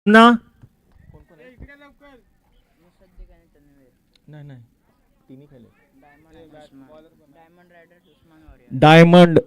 ना diamond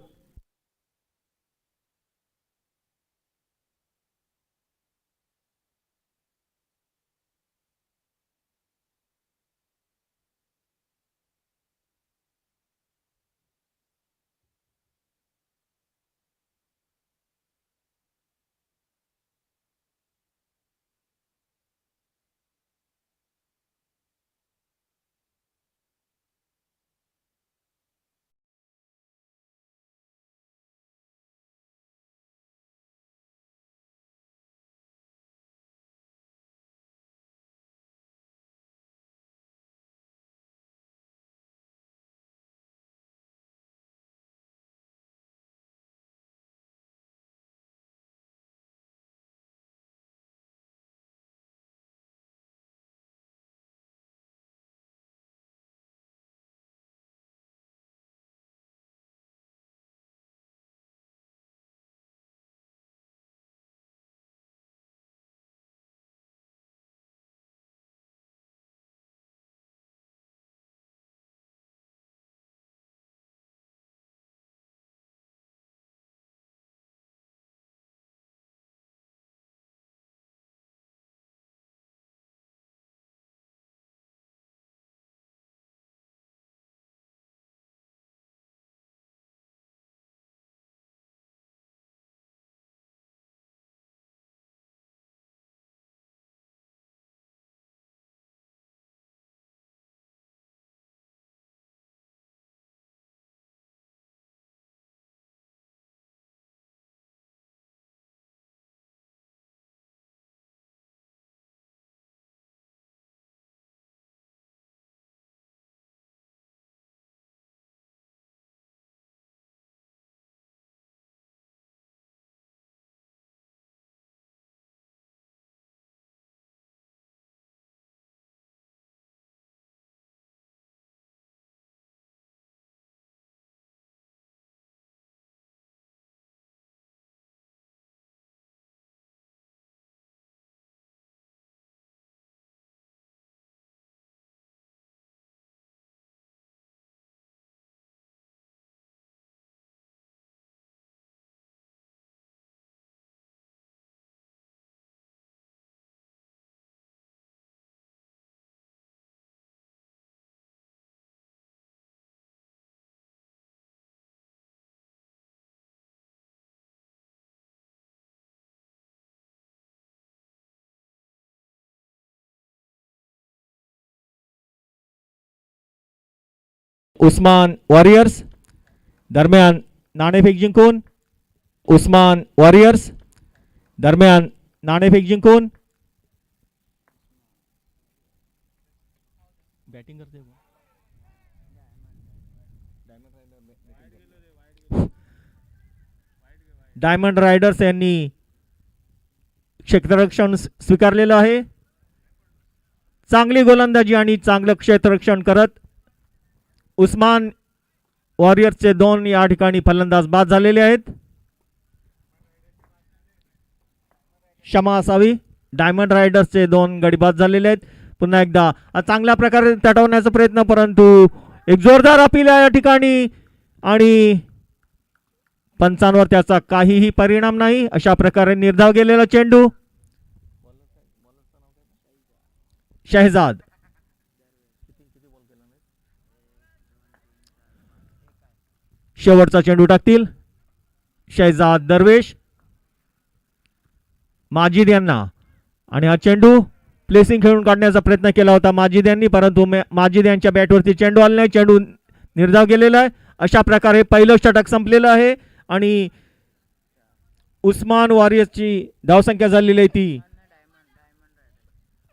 Usman warriors दरम्यान नाणेफेक जिंकून उस्मान वॉरियर्स दरम्यान नाणेफेक जिंकून बॅटिंग करते डायमंड रायडर्स यांनी क्षेत्ररक्षण स्वीकारलेलं आहे. चांगली गोलंदाजी आणि चांगलं क्षेत्ररक्षण करत उस्मान वॉरियर्सचे 2 या ठिकाणी फलंदाज बाद झालेले आहेत. क्षमा असावी. डायमंड रायडर्सचे 2 गडी बाद झालेले आहेत. पुन्हा एकदा चांगल्या प्रकारे तटवण्याचा प्रयत्न परंतु एक जोरदार अपील या ठिकाणी आणि पंचांवर त्याचा काहीही परिणाम नाही. अशा प्रकारे निर्धाव गेलेला चेंडू शहजाद शेवटचा चेंडू टाकतील. शहजाद दरवेश माजिद यांना आणि हा चेंडू प्लेसिंग खेळून काढण्याचा प्रयत्न केला होता माजिद यांनी परंतु माजिद यांच्या बॅटवरती चेंडू आला नाही. चेंडू निर्धाव गेलेला आहे. अशा प्रकारे पहिलं षटक संपलेलं आहे आणि उस्मान वॉरियर्सची धावसंख्या झालेली आहे ती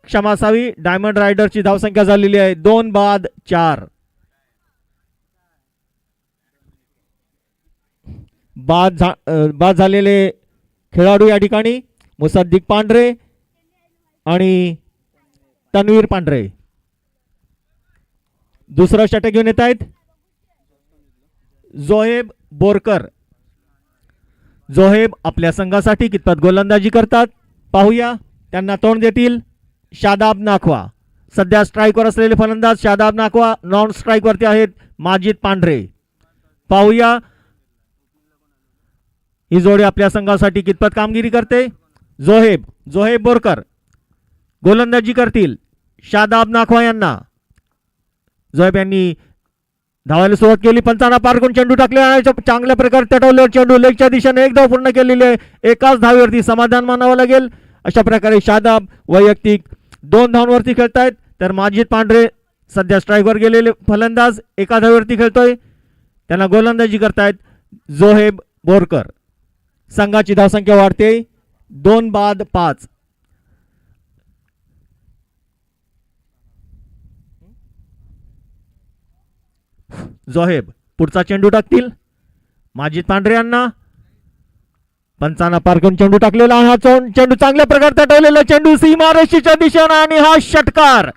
क्षमा असावी. डायमंड रायडरची धावसंख्या झालेली आहे 2 बाद 4. बाद झालेले खेळाडू या ठिकाणी मुसद्दिक पांढरे आणि तन्वीर पांढरे. दुसरं षटक घेऊन येत आहेत जोहेब बोरकर. जोहेब आपल्या संघासाठी कितपत गोलंदाजी करतात पाहूया. त्यांना तोंड देतील शादाब नाखवा. सध्या स्ट्राईकवर असलेले फलंदाज शादाब नाखवा, नॉन स्ट्राईकवरती आहेत माजिद पांढरे. पाहूया ही जोडी आपल्या संघासाठी कितपत कामगिरी करते. जोहेब बोरकर गोलंदाजी करतील शादाब नाखवा यांना. जोहेब यांनी धावायला सुरुवात केली. पंचांना पार करून चेंडू टाकले आणि चांगल्या प्रकारे तटवल्यावर चेंडू लेगच्या दिशेने एक धाव पूर्ण केलेली आहे. एकाच धावेवरती समाधान मानावं लागेल. अशा प्रकारे शादाब वैयक्तिक 2 धावांवरती खेळतायत, तर माजिद पांढरे सध्या स्ट्राईकवर गेलेले फलंदाज एका धावेवरती खेळतोय. त्यांना गोलंदाजी करतायत जोहेब बोरकर. संघाची धावसंख्या वाढते 2 बाद 5. जोहेब पुढचा चेंडू टाकतील माजिद पांढरे यांना. पंचांना पार करून चेंडू टाकलेला. हा चेंडू चांगल्या प्रकारे तटवलेला चेंडू सीमारेषेच्या दिशेने आणि हा षटकार.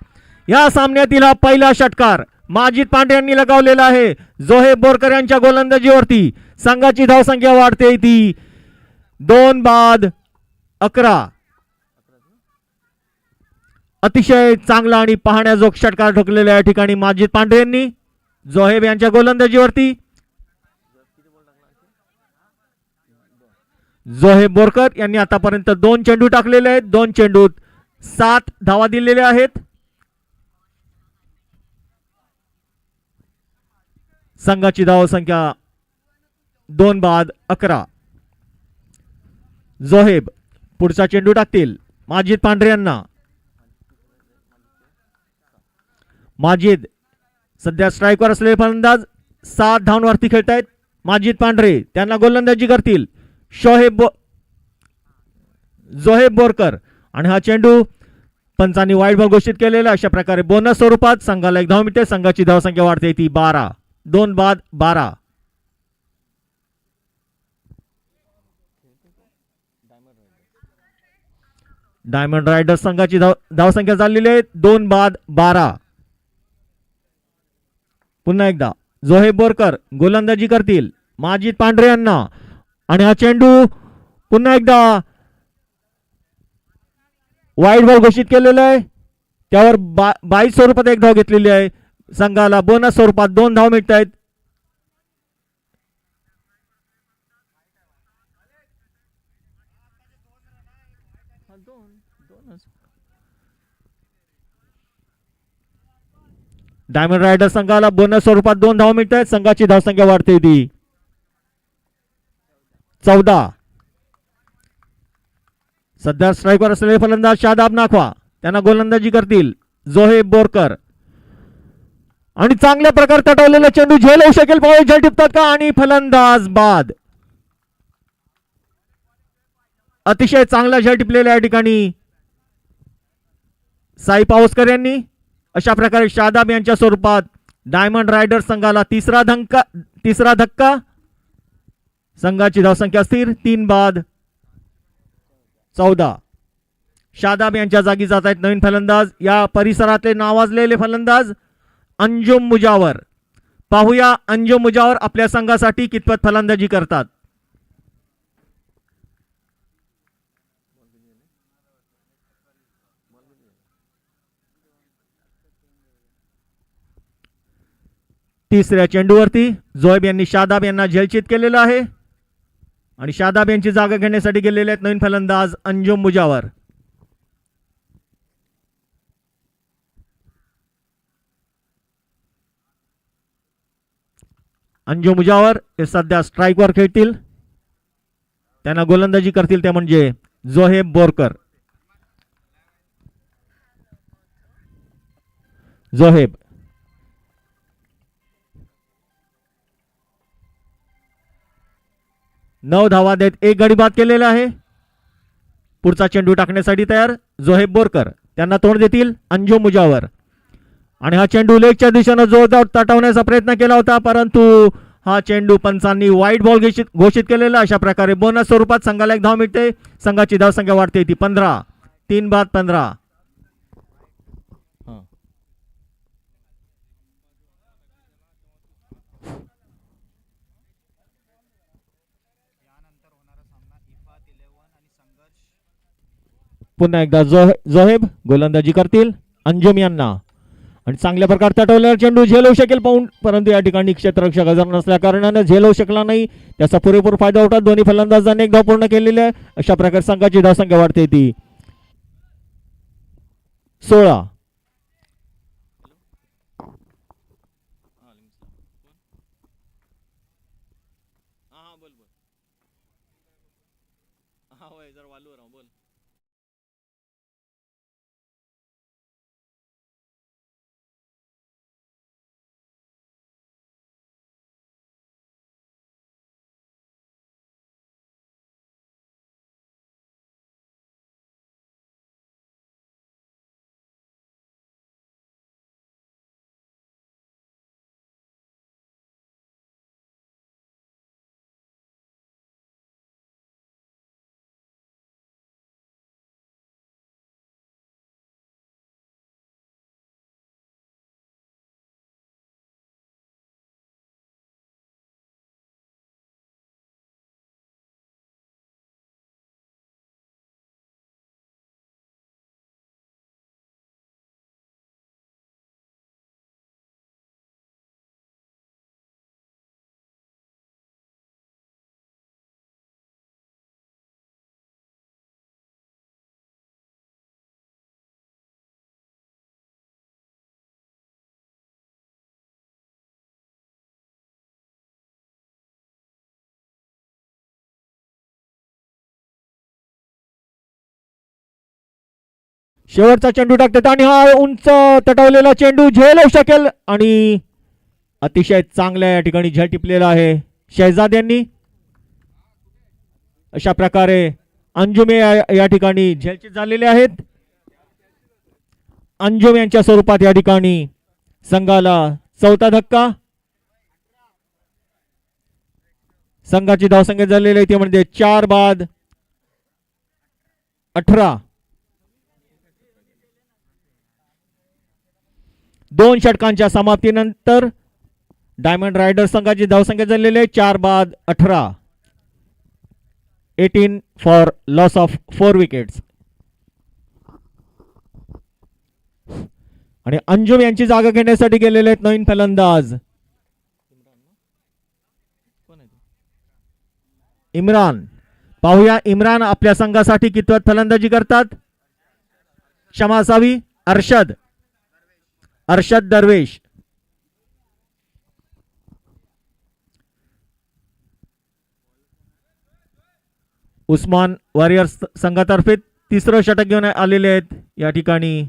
या सामन्यातील हा पहिला षटकार माजिद पांढरे यांनी लगावलेला आहे जोहेब बोरकर यांच्या गोलंदाजीवरती. संघाची धावसंख्या वाढते ती 2 बाद 11. अतिशय चांगला आणि पाहण्याजोग षटकार ठोकलेला या ठिकाणी माजिद पांढरे यांनी जोहेब यांच्या गोलंदाजीवरती. जोहेब बोरकर यांनी आतापर्यंत 2 चेंडू टाकलेले आहेत. 2 चेंडूत 7 धावा दिलेल्या आहेत. संघाची धावसंख्या 2 बाद 11. जोहेब पुढचा चेंडू टाकतील माजिद पांढरे यांना. माजिद सध्या स्ट्राईकवर असलेले फलंदाज 7 धावांवरती खेळतायत. माजिद पांढरे त्यांना गोलंदाजी करतील जोहेब बोरकर. आणि हा चेंडू पंचांनी वाईड बॉल घोषित केलेला. अशा प्रकारे बोनस स्वरूपात संघाला 1 धाव मिळते. संघाची धावसंख्या वाढते ती 12. 2 बाद 12. डायमंड रायडर्स संघाची धावसंख्या झालेली आहे 2 बाद 12. पुन्हा एकदा जोहेब बोरकर गोलंदाजी करतील माजिद पांढरे यांना. आणि हा चेंडू पुन्हा एकदा वाईड बॉल घोषित केलेला आहे. त्यावर 22 स्वरूपात 1 धाव घेतलेली आहे. संघाला बोनस स्वरूपात 2 धाव मिळत आहेत. डायमंड रायडर संघाला बोनस स्वरूपात 2 धाव मिळत आहेत. संघाची धावसंख्या वाढते ती 14. सध्या स्ट्राईकवर असलेले फलंदाज शादाब नाखवा. त्यांना गोलंदाजी करतील जोहेब बोरकर. आणि चांगल्या प्रकारे तटवलेला चेंडू झेल होऊ शकेल. पाऊल झेल टिपतात का आणि फलंदाज बाद. अतिशय चांगला झेल टिपलेला या ठिकाणी साई पावसकर यांनी. अशा प्रकारे शादाब यांच्या स्वरूपात डायमंड रायडर संघाला तिसरा धक्का. संघाची धावसंख्या स्थिर 3 बाद 14. शादाब यांच्या जागी जात आहेत नवीन फलंदाज, या परिसरातले नावाजलेले फलंदाज अंजुम मुजावर. पाहूया अंजुम मुजावर आपल्या संघासाठी कितपत फलंदाजी करतात. तिसऱ्या चेंडूवरती जोहेब यांनी शादाब यांना झेलचित केलेला आहे आणि शादाब यांची जागा घेण्यासाठी गेलेले आहेत नवीन फलंदाज अंजुम मुजावर. अंजुम मुजावर हे सध्या स्ट्राईकवर खेळतील. त्यांना गोलंदाजी करतील ते म्हणजे जोहेब बोरकर. जोहेब 9 धावा देत 1 गडी बाद केलेला आहे. पुढचा चेंडू टाकण्यासाठी तयार जोहेब बोरकर. त्यांना तोंड देतील अंजुम मुजावर आणि हा चेंडू लेगच्या दिशेने जोरदार तटवण्याचा प्रयत्न केला होता, परंतु हा चेंडू पंचांनी वाईट बॉल घोषित केलेला. अशा प्रकारे बोनस स्वरूपात संघाला 1 धाव मिळते. संघाची धावसंख्या वाढते ती 15. 3 बाद 15. पुन्हा एकदा जोहेब गोलंदाजी करतील अंजुम यांना आणि चांगल्या प्रकारे तटवलेला चेंडू झेलवू शकेल पाहून, परंतु या ठिकाणी क्षेत्ररक्षक हजर नसल्या कारणाने झेलवू शकला नाही. त्याचा पुरेपूर फायदा होता. दोन्ही फलंदाजांनी एक धाव पूर्ण केलेली आहे. अशा प्रकारे संघाची धावसंख्या वाढते ती 16. शेवटचा चेंडू टाकतात आणि हा उंच तटवलेला चेंडू झेलवू शकेल आणि अतिशय चांगल्या या ठिकाणी झेल टिपलेला आहे शहजाद यांनी. अशा प्रकारे अंजुमे या ठिकाणी झेलचे झालेले आहेत. अंजुम यांच्या स्वरूपात या ठिकाणी संघाला चौथा धक्का. संघाची धावसंख्या झालेली आहे ती म्हणजे 4 बाद 18. 2 षटकांच्या समाप्तीनंतर डायमंड रायडर संघाची धावसंख्या झालेली आहे 4 बाद 18. 18 फॉर लॉस ऑफ 4 विकेट्स. आणि अंजुम यांची जागा घेण्यासाठी गेलेले आहेत नवीन फलंदाज इम्रान. पाहूया इम्रान आपल्या संघासाठी कितपत फलंदाजी करतात. क्षमा असावी. अर्शद दरवेश. उस्मान वॉरियर्स संघातर्फे तिसरं षटक घेऊन आलेले आहेत या ठिकाणी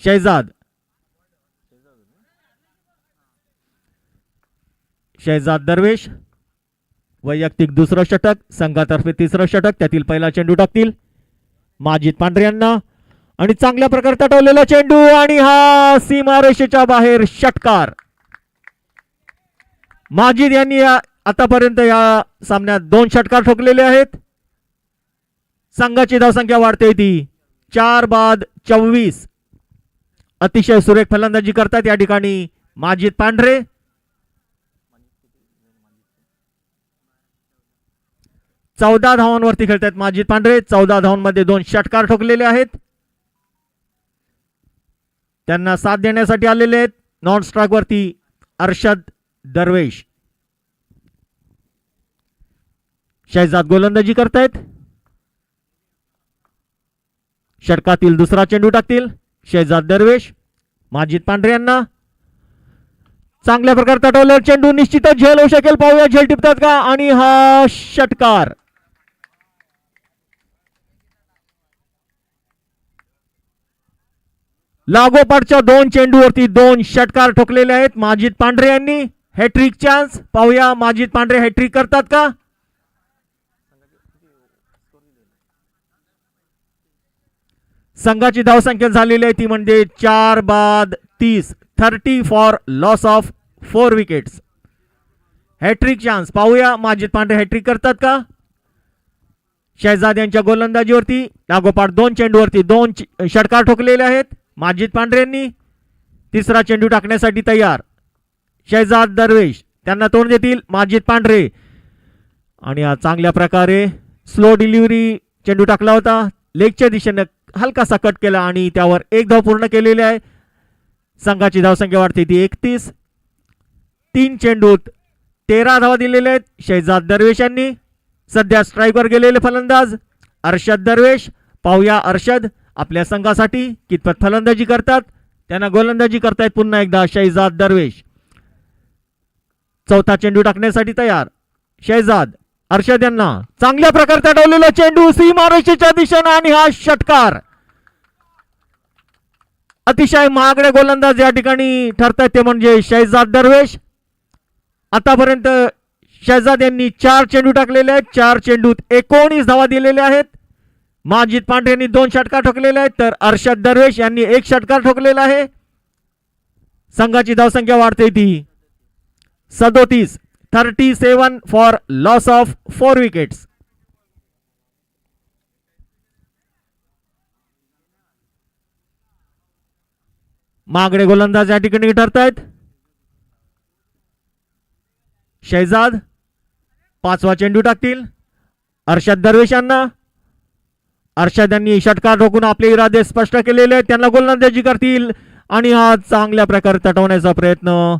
शहजाद दरवेश. वैयक्तिक दुसरं षटक, संघातर्फे तिसरं षटक, त्यातील पहिला चेंडू टाकतील माजिद पांढरे यांना आणि चांगल्या प्रकारे तटवलेला चेंडू आणि हा सीमारेषेच्या बाहेर षटकार. माजिद यांनी आतापर्यंत या सामन्यात 2 षटकार ठोकलेले आहेत. संघाची धावसंख्या वाढते ती 4 बाद 24. अतिशय सुरेख फलंदाजी करतात या ठिकाणी माजिद पांढरे. चौदा धावांवरती खेळतात माजिद पांढरे. 14 धावांमध्ये 2 षटकार ठोकलेले आहेत. त्यांना साथ देण्यासाठी आलेले आहेत नॉन स्ट्राइक वरती अर्शद दरवेश. शहजाद गोलंदाजी करतायत. षटकातील दुसरा चेंडू टाकतील शहजाद दरवेश. माजिद पांढरे यांना चांगल्या प्रकारे तटवलेला चेंडू निश्चितच झेल होऊ शकेल. पाहूया झेल टिपतात का आणि हा षटकार. लागोपाठच्या 2 चेंडूवरती 2 षटकार ठोकलेले आहेत माजिद पांढरे यांनी. Hat trick chance. पाहूया माजिद पांढरे हॅट्रिक करतात का. संघाची धावसंख्या झालेली आहे ती म्हणजे 4 बाद 30. 30 for loss of 4 wickets. Hat trick chance. पाहूया माजिद पांढरे हॅट्रिक करतात का. शहजाद यांच्या गोलंदाजीवरती लागोपाठ 2 चेंडूवरती 2 षटकार ठोकलेले आहेत माजिद पांढरे यांनी. तिसरा चेंडू टाकण्यासाठी तयार शहजाद दरवेश. त्यांना तोंड देतील माजिद पांढरे आणि चांगल्या प्रकारे स्लो डिलिव्हरी चेंडू टाकला होता. लेगच्या दिशेने हलकासा कट केला आणि त्यावर एक धाव पूर्ण केलेली आहे. संघाची धावसंख्या वाढते ती 31. 3 चेंडूत 13 धावा दिलेल्या आहेत. शहजाद दरवेश यांनी सध्या स्ट्राईकवर गेलेले फलंदाज अर्शद दरवेश. पाहूया अर्शद आपल्या संघासाठी कितपत फलंदाजी करतात. त्यांना गोलंदाजी करतायत पुन्हा एकदा शहजाद दरवेश. चौथा चेंडू टाकण्यासाठी तयार शहजाद. अर्शद यांना चांगल्या प्रकारचा डावलेला चेंडू सीमारेषेच्या दिशेने आणि हा षटकार. अतिशय महागडे गोलंदाज या ठिकाणी ठरतात ते म्हणजे शहजाद दरवेश. आतापर्यंत शहजाद यांनी 4 चेंडू टाकलेले आहेत. 4 चेंडूत 19 धावा दिलेल्या आहेत. माजिद पांढरे यांनी 2 षटकार ठोकलेले आहेत तर अर्शद दरवेश यांनी 1 षटकार ठोकलेला आहे. संघाची धावसंख्या वाढते ती 37. 37 फॉर लॉस ऑफ 4 विकेट्स. महागडे गोलंदाज या ठिकाणी ठरतायत. शहजाद 5वा चेंडू टाकतील अर्शद दरवेश यांना. अर्शद यांनी षटकार ठोकून आपले इरादे स्पष्ट केलेले आहेत. त्यांना गोलंदाजी करतील आणि हा चांगल्या प्रकारे तटवण्याचा प्रयत्न.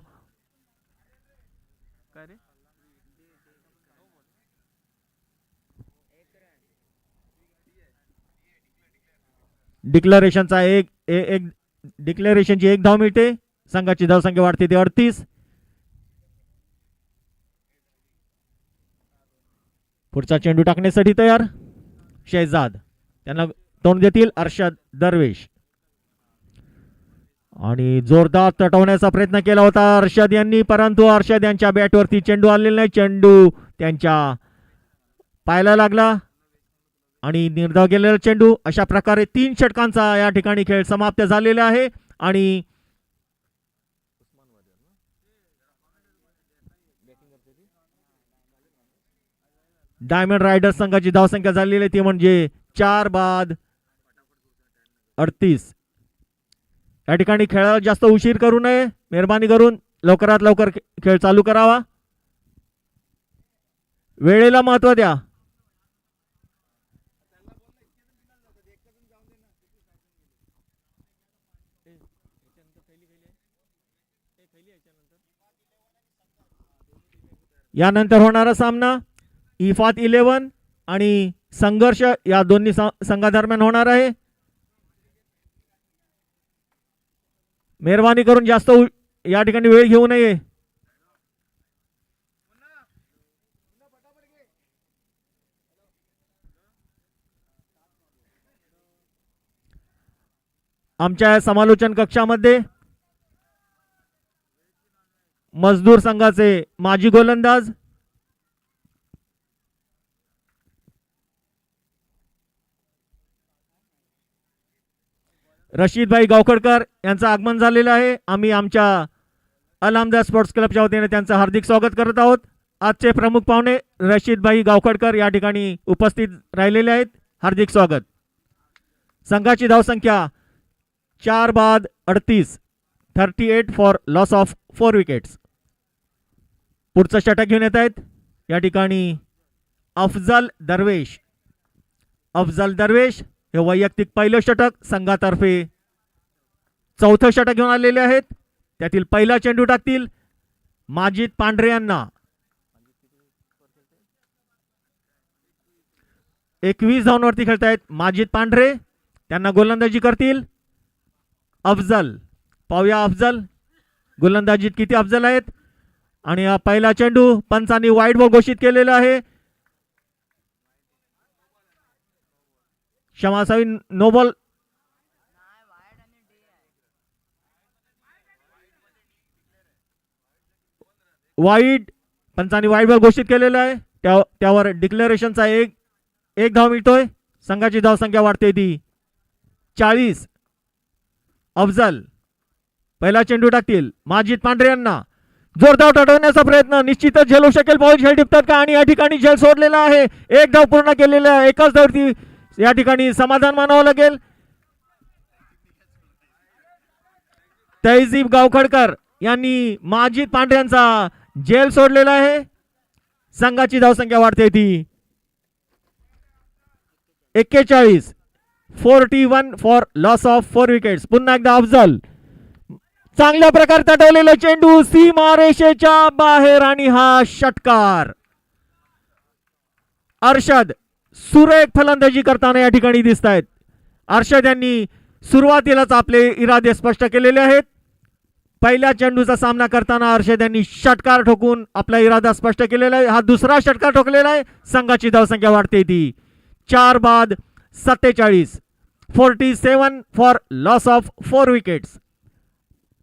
डिक्लेरेशनचा एक डिक्लेरेशनची 1 धाव मिळते. संघाची धावसंख्या वाढते ती 38. पुढचा चेंडू टाकण्यासाठी तयार शहजाद. त्यांना तोंड देतील अर्शद दरवेश. आणि जोरदार तटवण्याचा प्रयत्न केला होता अर्शद यांनी परंतु अर्शद यांच्या बॅटवरती चेंडू आलेला नाही. चेंडू त्यांच्या पायाला लागला आणि निर्धाव गेलेला चेंडू. अशा प्रकारे 3 षटकांचा या ठिकाणी खेळ समाप्त झालेला आहे. आणि डायमंड रायडर्स संघाची धावसंख्या झालेली आहे ती म्हणजे 4 बाद 38. या ठिकाणी खेळाला जास्त उशीर करू नये. मेहरबानी करून लवकरात लवकर खेळ चालू करावा. वेळेला महत्त्व द्या. यानंतर होणारा सामना इफात 11 आणि संघर्ष या दोन्ही संघादरम्यान होणार आहे. मेहरबानी करून जास्त या ठिकाणी वेळ घेऊ नये. आमच्या समालोचन कक्षामध्ये मजदूर संघाचे माजी गोलंदाज रशीदभाई गावखडकर यांचं आगमन झालेलं आहे. आम्ही आमच्या अलहमदा स्पोर्ट्स क्लबच्या वतीने त्यांचं हार्दिक स्वागत करत आहोत. आजचे प्रमुख पाहुणे रशीदभाई गावखडकर या ठिकाणी उपस्थित राहिलेले आहेत. हार्दिक स्वागत. संघाची धावसंख्या 4 बाद 38. 38 फॉर लॉस ऑफ 4 विकेट्स. पुढचं षटक घेऊन येत आहेत या ठिकाणी अफजल दरवेश. अफजल दरवेश हे वैयक्तिक पहिलं षटक संघातर्फे 4थं षटक घेऊन आलेले आहेत. त्यातील पहिला चेंडू टाकतील माजिद पांढरे यांना. 21 धावांवरती खेळतायत माजिद पांढरे. त्यांना गोलंदाजी करतील अफजल. पाहूया अफजल गोलंदाजीत किती अफजल आहेत. आणि हा पहिला चेंडू पंचांनी वाईड बॉल घोषित केलेला आहे. क्षमासावी नो बॉल. वाईड पंचांनी वाईड बॉल घोषित केलेला आहे. त्यावर डिक्लेरेशनचा एक धाव मिळतोय. संघाची धावसंख्या वाढते ती 40. अफजल पहिला चेंडू टाकतील माजिद पांढरे यांना. जोरदार तटवण्याचा प्रयत्न निश्चितच झेलू शकेल. पाऊल झेल टिपतात का आणि या ठिकाणी झेल सोडलेला आहे. 1 धाव पूर्ण केलेला आहे. एकाच धावती या ठिकाणी समाधान मानावं लागेल. तहजीब गावखडकर यांनी माजिद पांढरे यांचा झेल सोडलेला आहे. संघाची धावसंख्या वाढते ती 41. 41 फॉर लॉस ऑफ 4 विकेट्स. पुन्हा एकदा अफजल चांगल्या प्रकारे तटवलेला चेंडू सीमारेषेच्या बाहेर आणि हा षटकार. अर्षद सुरेख फलंदाजी करताना या ठिकाणी दिसत आहेत. अर्षद यांनी सुरुवातीलाच आपले इरादे स्पष्ट केलेले आहेत. पहिल्या चेंडूचा सामना करताना अर्षद यांनी षटकार ठोकून आपला इरादा स्पष्ट केलेला आहे. हा दुसरा षटकार ठोकलेला आहे. संघाची धावसंख्या वाढते ती 4 बाद 47. 47 for loss of 4 wickets.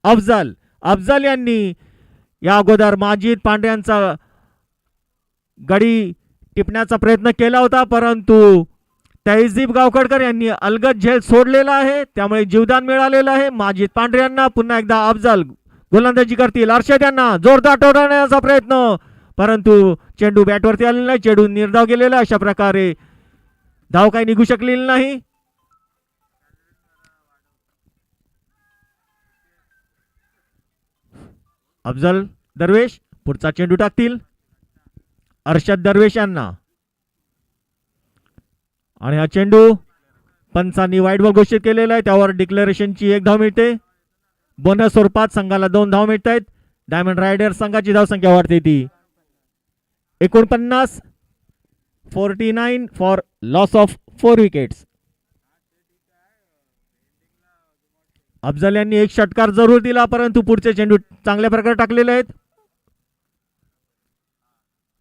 Afzal यांनी या अगोदर माजिद पांडे यांचा गडी टिपण्याचा प्रयत्न केला होता, परंतु तहजीब गावखडकर यांनी अलगद झेल सोडलेला आहे, त्यामुळे जीवदान मिळालेलं आहे. माजिद पांढरे यांना पुन्हा एकदा अफजल गोलंदाजी करतील. अर्षद यांना जोरदार टोळण्याचा प्रयत्न, परंतु चेंडू बॅटवरती आलेला नाही. चेंडू निर्धाव गेलेला. अशा प्रकारे धाव काही निघू शकलेली नाही. अफजल दरवेश पुढचा चेंडू टाकतील. अर्षद दरवेश यांना आणि हा चेंडू पंचांनी वाईट बॉल घोषित केलेला आहे. त्यावर डिक्लेरेशनची 1 धाव मिळते. बोनस स्वरूपात संघाला 2 धाव मिळत आहेत. डायमंड रायडर संघाची धावसंख्या वाढते ती 49. 49 for loss of 4 wickets. Afzal यांनी एक षटकार जरूर दिला, परंतु पुढचे चेंडू चांगल्या प्रकारे टाकलेले आहेत.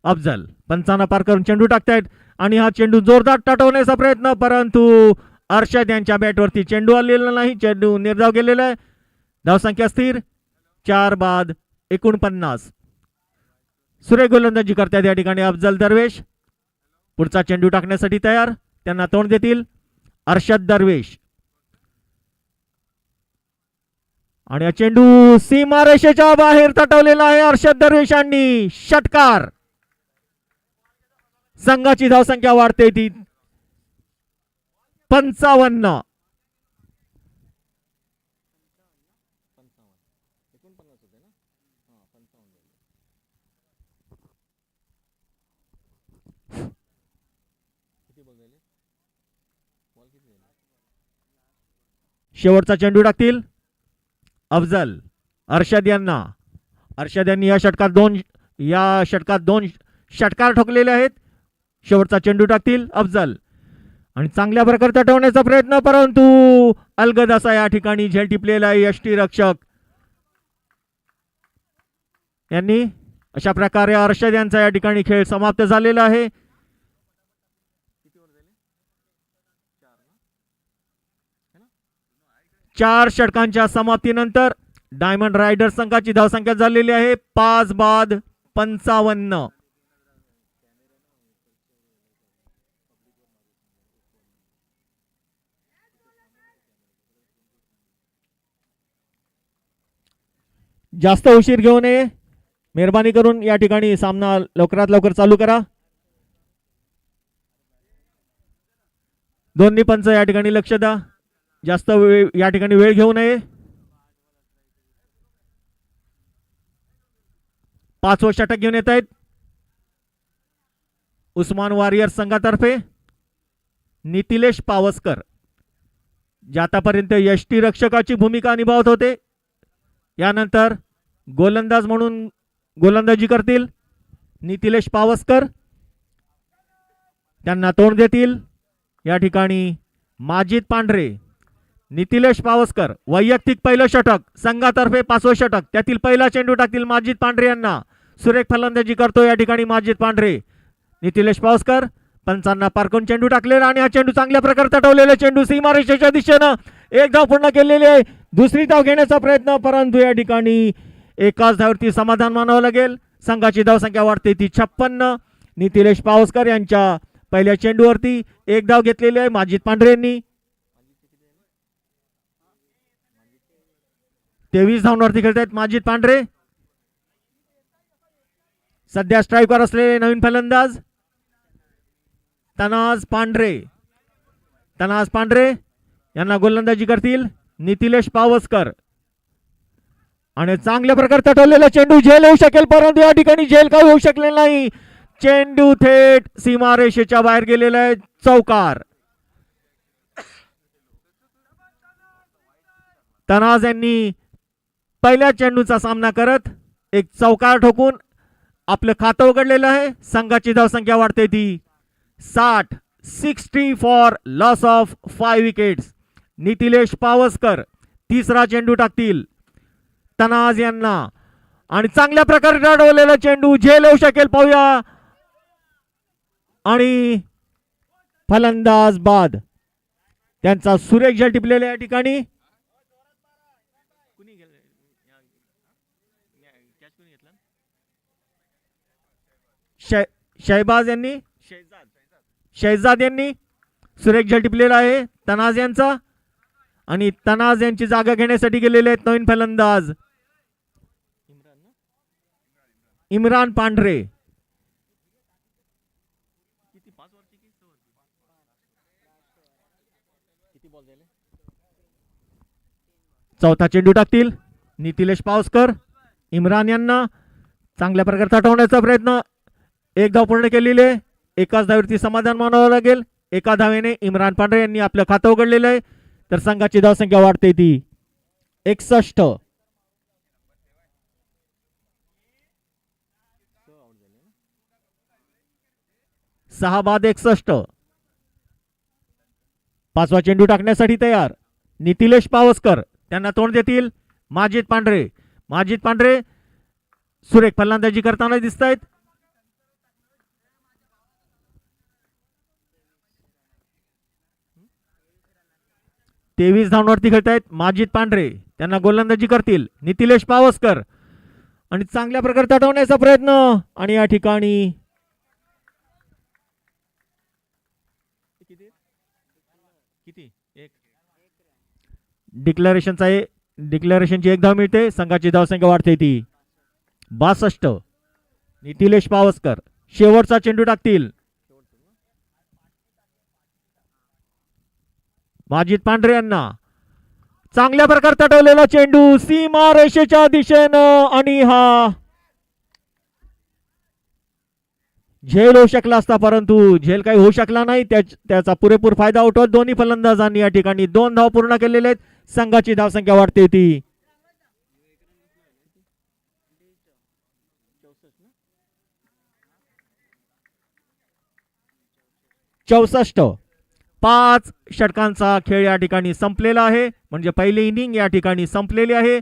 अफजल पंचांना पार करून चेंडू टाकतायत आणि हा चेंडू जोरदार टाटवण्याचा प्रयत्न, परंतु अर्षद यांच्या बॅटवरती चेंडू आलेला नाही. चेंडू निर्धाव गेलेला आहे. धावसंख्या स्थिर 4 बाद 49. सुरेख गोलंदाजी करतात या ठिकाणी अफजल दरवेश. पुढचा चेंडू टाकण्यासाठी तयार. त्यांना तोंड देतील अर्षद दरवेश आणि हा चेंडू सीमारेषेच्या बाहेर तटवलेला आहे. अर्षद दरवेश यांनी षटकार. संघाची धावसंख्या वाढते ती 55. शेवटचा चेंडू टाकतील अफजल अर्षद यांना. अर्षद यांनी या षटकात दोन षटकार ठोकलेले आहेत. शेवटचा चेंडू टाकतील अफजल आणि चांगल्या प्रकारे तटवण्याचा प्रयत्न, परंतु अलगद असा या ठिकाणी झेल टिपलेला आहे यष्टीरक्षक यांनी. अशा प्रकारे अर्षद यांचा या ठिकाणी खेळ समाप्त झालेला आहे. 4 षटकांच्या समाप्तीनंतर डायमंड रायडर संघाची धावसंख्या झालेली आहे 5 बाद 55. जास्त उशीर घेऊ नये, मेहरबानी करून या ठिकाणी सामना लवकरात लवकर चालू करा. दोन्ही पंच या ठिकाणी लक्ष द्या. जास्त वेळ या ठिकाणी वेळ घेऊ नये. 5वं षटक घेऊन येत आहेत उस्मान वॉरियर संघातर्फे नितिलेश पावसकर, जे आतापर्यंत यष्टीरक्षकाची भूमिका निभावत होते. यानंतर गोलंदाज म्हणून गोलंदाजी करतील नितिलेश पावसकर. त्यांना तोंड देतील या ठिकाणी माजिद पांढरे. नितिलेश पावसकर वैयक्तिक पहिलं षटक संघातर्फे 5वं षटक, त्यातील पहिला चेंडू टाकतील माजिद पांढरे यांना. सुरेख फलंदाजी करतो या ठिकाणी माजिद पांढरे. नितिलेश पावसकर पंचांना पारकून चेंडू टाकलेला आणि हा चेंडू चांगल्या प्रकारे तटवलेला चेंडू सीमारेषेच्या दिशेनं 1 धाव पूर्ण केलेली आहे. दुसरी धाव घेण्याचा प्रयत्न, परंतु या ठिकाणी एकाच धाववरती समाधान मानावं लागेल. संघाची धावसंख्या वाढते ती 56. नितिलेश पावसकर यांच्या पहिल्या चेंडूवरती 1 धाव घेतलेली आहे माजिद पांढरे यांनी. 23 धावांवरती खेळत आहेत माजिद पांढरे. सध्या स्ट्राईकवर असलेले नवीन फलंदाज तनाज पांढरे यांना गोलंदाजी करतील नितिलेश पावसकर. आणि चांगल्या प्रकारे तटवलेला चेंडू झेल होऊ शकेल, परंतु या ठिकाणी झेल काही होऊ शकले नाही. चेंडू थेट सीमारेषेच्या बाहेर गेलेला आहे. चौकार. तनाज यांनी पहिल्या चेंडूचा सामना करत एक चौकार ठोकून आपलं खातं उघडलेलं आहे. संघाची धावसंख्या वाढते ती 60 for loss of 5 wickets. Nitilesh Pawaskar तिसरा चेंडू टाकतील तनाज यांना आणि चांगल्या प्रकारे अडवलेला चेंडू झेल येऊ शकेल पाहूया आणि फलंदाज बाद. त्यांचा सुरेख झेल टिपलेला या ठिकाणी. शहबाज यांनी शहजाद यांनी सुरेख झेल टिपलेला आहे तनाज यांचा आणि तनाज यांची जागा घेण्यासाठी गेलेले आहेत नवीन फलंदाज इम्रान पांढरे. चौथा चेंडू टाकतील नितिलेश पावसकर. इम्रान यांना चांगल्या प्रकारे तटवण्याचा प्रयत्न. एक धाव पूर्ण केलेली आहे. एकाच धावेवरती समाधान मानावं लागेल. एका धावेने इम्रान पांढरे यांनी आपलं खातं उघडलेलं आहे. तर संघाची धावसंख्या वाढते ती 61. सहा बाद 61. पाचवा चेंडू टाकण्यासाठी तयार नितिलेश पावसकर. त्यांना तोंड देतील माजिद पांढरे. माजिद पांढरे सुरेख फलंदाजी करताना दिसत आहेत. तेवीस धावांवरती खेळत आहेत माजिद पांढरे. त्यांना गोलंदाजी करतील नितिलेश पावसकर आणि चांगल्या प्रकारे तटवण्याचा प्रयत्न आणि या ठिकाणी डिक्लेरेशनची एक धाव मिळते. संघाची धावसंख्या वाढते ती 62. नितिलेश पावसकर शेवटचा चेंडू टाकतील माजिद पांढरे यांना. चांगल्या प्रकारे तटवलेला चेंडू सीमा रेषेच्या दिशेनं आणि हा झेल होऊ शकला असता परंतु झेल काही होऊ शकला नाही. त्याचा पुरेपूर फायदा उठवत दोन्ही फलंदाजांनी या ठिकाणी 2 धाव पूर्ण केलेले आहेत. संघाची धावसंख्या वाढते ती 64. 5 षटकांचा खेळ या ठिकाणी संपलेला आहे. म्हणजे पहिली इनिंग या ठिकाणी संपलेली आहे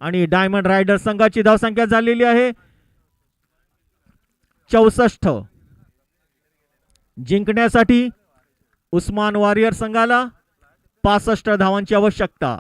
आणि डायमंड रायडर संघाची धावसंख्या झालेली आहे 64. जिंकण्यासाठी उस्मान वॉरियर संघाला 65 धावांची आवश्यकता.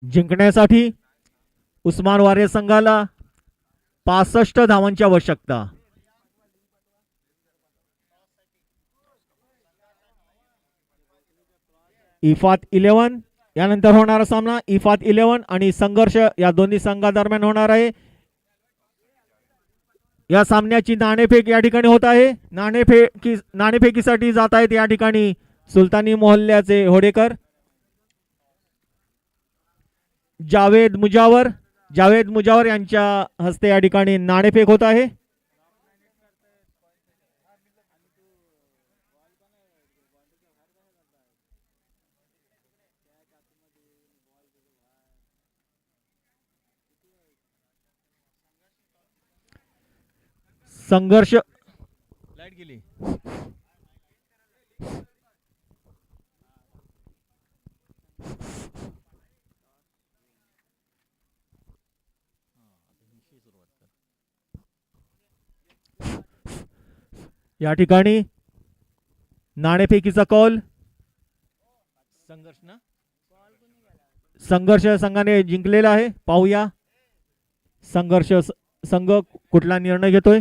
जिंकण्यासाठी उस्मान वॉरियर संघाला 65 धावांची आवश्यकता. इफात 11 यानंतर होणारा सामना इफात 11 आणि संघर्ष या दोन्ही संघादरम्यान होणार आहे. या सामन्याची नाणेफेक या ठिकाणी होत आहे. नाणेफेकीसाठी जात आहेत या ठिकाणी सुलतानी मोहल्ल्याचे होडेकर. जावेद मुजावर यांच्या हस्ते या ठिकाणी नाणेफेक होत आहे. संघर्ष लाईट गेली. या ठिकाणी नाणेफेकीचा कॉल संघर्ष संघाने जिंकलेला आहे. पाहूया संघर्ष संघ कुठला निर्णय घेतोय.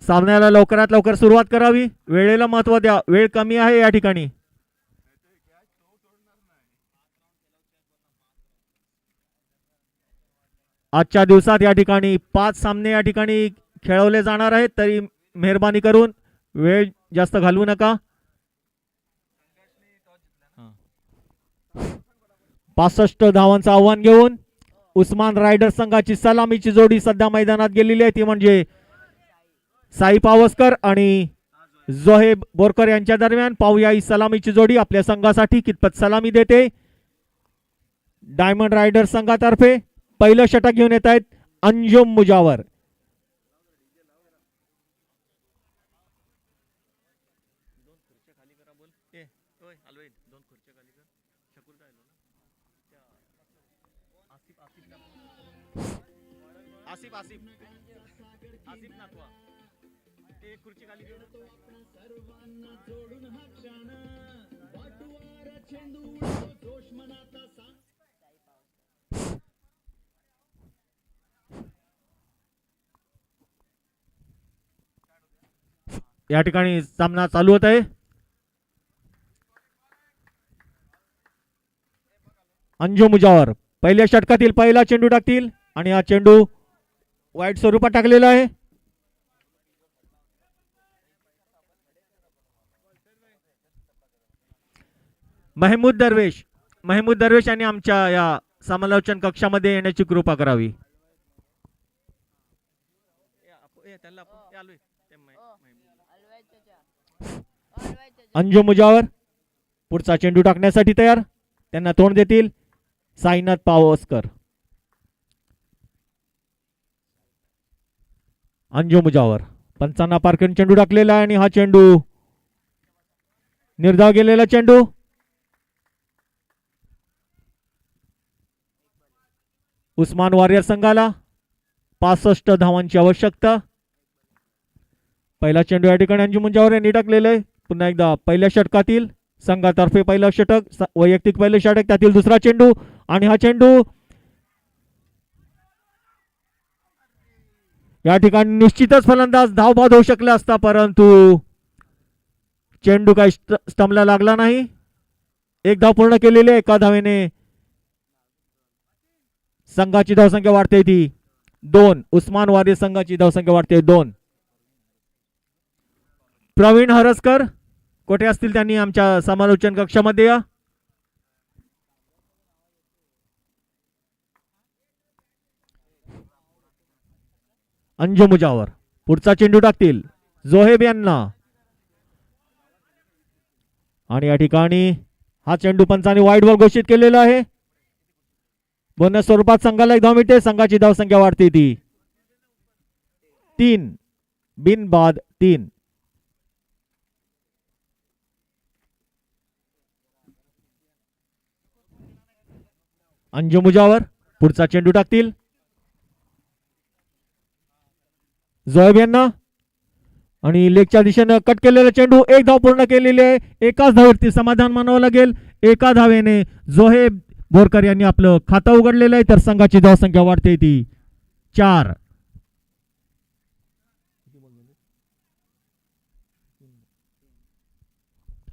सामन्याला लवकरात लवकर सुरुवात करावी. वेळेला महत्व द्या. वेळ कमी आहे या ठिकाणी. आजच्या दिवसात या ठिकाणी 5 सामने या ठिकाणी खेळवले जाणार आहेत. तरी मेहरबानी करून वेळ जास्त घालवू नका. 65 धावांचं आव्हान घेऊन उस्मान रायडर्स संघाची सलामीची जोडी सध्या मैदानात गेलेली आहे. ती म्हणजे साई पावसकर आणि जोहेब बोरकर यांच्या दरम्यान. पाहूया ही सलामीची जोडी आपल्या संघासाठी कितपत सलामी देते. डायमंड रायडर्स संघातर्फे पहिलं षटक घेऊन येत आहेत अंजुम मुजावर. या ठिकाणी सामना चालू होत आहे. अंजुम मुजावर पहिल्या षटकातील पहिला चेंडू टाकतील आणि हा चेंडू वाईट स्वरूपात टाकलेला आहे. महमूद दरवेश यांनी आमच्या या समालोचन कक्षामध्ये येण्याची कृपा करावी. अंजुम मुजावर पुढचा चेंडू टाकण्यासाठी तयार. त्यांना तोंड देतील साईनाथ पावसकर. अंजुम मुजावर पंचांना पार करून चेंडू टाकलेला आहे आणि हा चेंडू निर्धाव गेलेला चेंडू. उस्मान वॉरियर संघाला 65 धावांची आवश्यकता. पहिला चेंडू या ठिकाणी अंजुम मुजावर यांनी टाकलेला आहे. पुन्हा एकदा पहिल्या षटकातील संघातर्फे पहिलं षटक, वैयक्तिक पहिलं षटक, त्यातील दुसरा चेंडू आणि हा चेंडू या ठिकाणी निश्चितच फलंदाज धावबाद होऊ शकला असता, परंतु चेंडू काही स्टंपला लागला नाही. एक धाव पूर्ण केलेली आहे. एका धावेने संघाची धावसंख्या वाढते ती 2. उस्मान वारियर संघाची धावसंख्या वाढते 2. प्रवीण हरसकर कोठे असतील त्यांनी आमच्या समालोचन कक्षामध्ये या. अंजुम मुजावर पुढचा चेंडू टाकतील जोहेब यांना आणि या ठिकाणी हा चेंडू पंचांनी वाईड बॉल घोषित केलेला आहे. बोनस स्वरूपात संघाला एक धाव मिळते. संघाची धावसंख्या वाढते ती 3. बिनबाद 3. अंजुम मुजावर पुढचा चेंडू टाकतील जोहेब यांना आणि लेगच्या दिशेने कट केलेला चेंडू. एक धाव पूर्ण केलेली आहे. एकाच धावेवरती समाधान मानावं लागेल. एका धावेने जोहेब बोरकर यांनी आपलं खातं उघडलेलं आहे, तर संघाची धावसंख्या वाढते ती 4.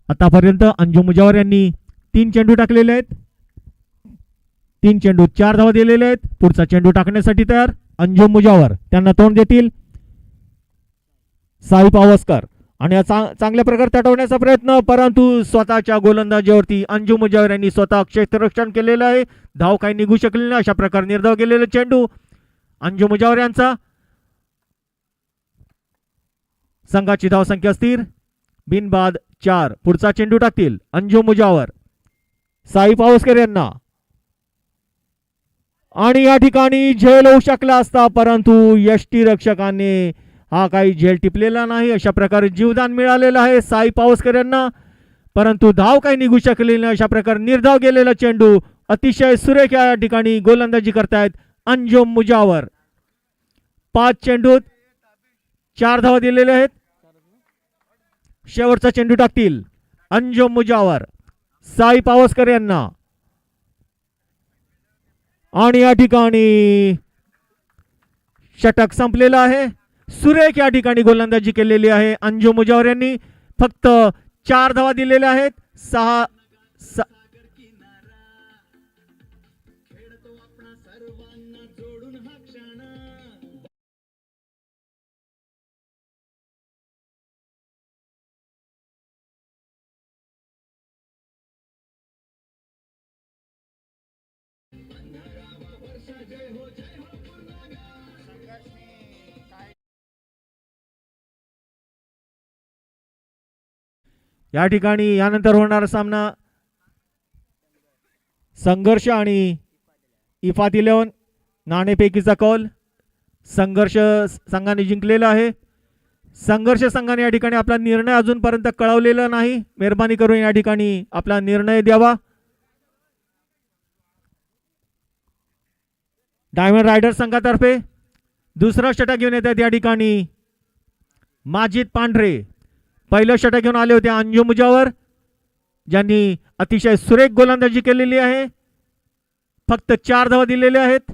आतापर्यंत अंजुम मुजावर यांनी 3 चेंडू टाकलेले आहेत. 3 चेंडू 4 धावा दिलेले आहेत. पुढचा चेंडू टाकण्यासाठी तयार अंजुम मुजावर, त्यांना तोंड देतील साई पावसकर आणि चांगल्या प्रकारे तटवण्याचा प्रयत्न, परंतु स्वतःच्या गोलंदाजीवरती अंजुम मुजावर यांनी स्वतः क्षेत्ररक्षण केलेलं आहे. धाव काही निघू शकले नाही, अशा प्रकारे निर्धाव केलेला चेंडू अंजुम मुजावर यांचा. संघाची धावसंख्या स्थिर, बिनबाद 4. पुढचा चेंडू टाकतील अंजुम मुजावर साई पावसकर यांना आणि या ठिकाणी झेल होऊ शकला असता, परंतु यष्टीरक्षकाने हा काही झेल टिपलेला नाही. अशा प्रकारे जीवदान मिळालेलं आहे साई पावसकर यांना, परंतु धाव काही निघू शकले नाही. अशा प्रकारे निर्धाव गेलेला चेंडू अतिशय सुरेख या ठिकाणी गोलंदाजी करतायत अंजुम मुजावर. 5 चेंडूत 4 धावा दिलेले आहेत. शेवटचा चेंडू टाकतील अंजुम मुजावर साई पावसकर यांना आणि या ठिकाणी षटक संपलेलं आहे. सुरेख या ठिकाणी गोलंदाजी केलेली आहे अंजुम मुजावर यांनी. फक्त 4 धावा दिलेल्या आहेत. 6 या ठिकाणी यानंतर होणारा सामना संघर्ष आणि इफात 11 नाणेफेकीचा कॉल. संघर्ष संघाने जिंकलेला आहे. संघर्ष संघाने या ठिकाणी आपला निर्णय अजूनपर्यंत कळवलेला नाही. मेहरबानी करून या ठिकाणी आपला निर्णय द्यावा. डायमंड रायडर संघातर्फे दुसरा षटक घेऊन येतात या ठिकाणी माजिद पांढरे. पहिलं षटक घेऊन आले होते अंजुम मुजावर, ज्यांनी अतिशय सुरेख गोलंदाजी केलेली आहे. फक्त 4 धावा दिलेले आहेत.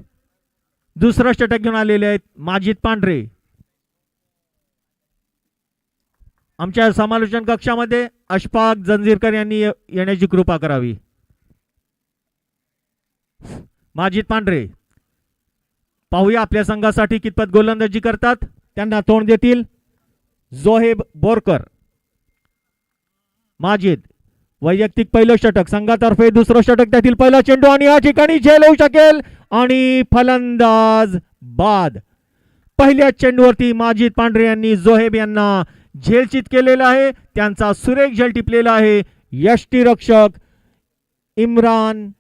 दुसरा षटक घेऊन आलेले आहेत माजिद पांढरे. आमच्या समालोचन कक्षामध्ये अशफाक जंजीरकर यांनी येण्याची कृपा करावी. माजिद पांढरे पाहूया आपल्या संघासाठी कितपत गोलंदाजी करतात. त्यांना तोंड देतील जोहेब बोरकर. माजिद वैयक्तिक पहिलं षटक संघातर्फे, दुसरं षटक त्यातील पहिला चेंडू आणि या ठिकाणी झेल होऊ शकेल आणि फलंदाज बाद. पहिल्या चेंडूवरती माजिद पांढरे यांनी जोहेब यांना झेलचित केलेला आहे. त्यांचा सुरेख झेल टिपलेला आहे यष्टीरक्षक इम्रान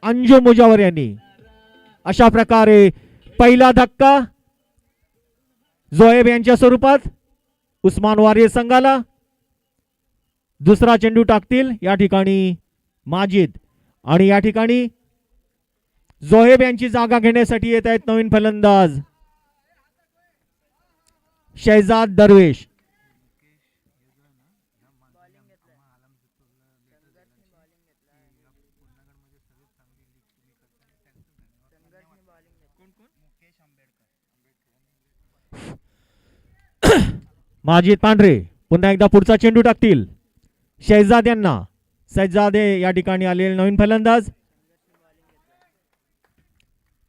अंजुम मुजावर यांनी. अशा प्रकारे पहिला धक्का जोहेब यांच्या स्वरूपात उस्मान वारियर संघाला. दुसरा चेंडू टाकतील या ठिकाणी माजिद आणि या ठिकाणी जोहेब यांची जागा घेण्यासाठी येत आहेत नवीन फलंदाज शहजाद दरवेश. माजिद पांढरे पुन्हा एकदा पुढचा चेंडू टाकतील शहजाद यांना. शहजादे या ठिकाणी आलेले नवीन फलंदाज.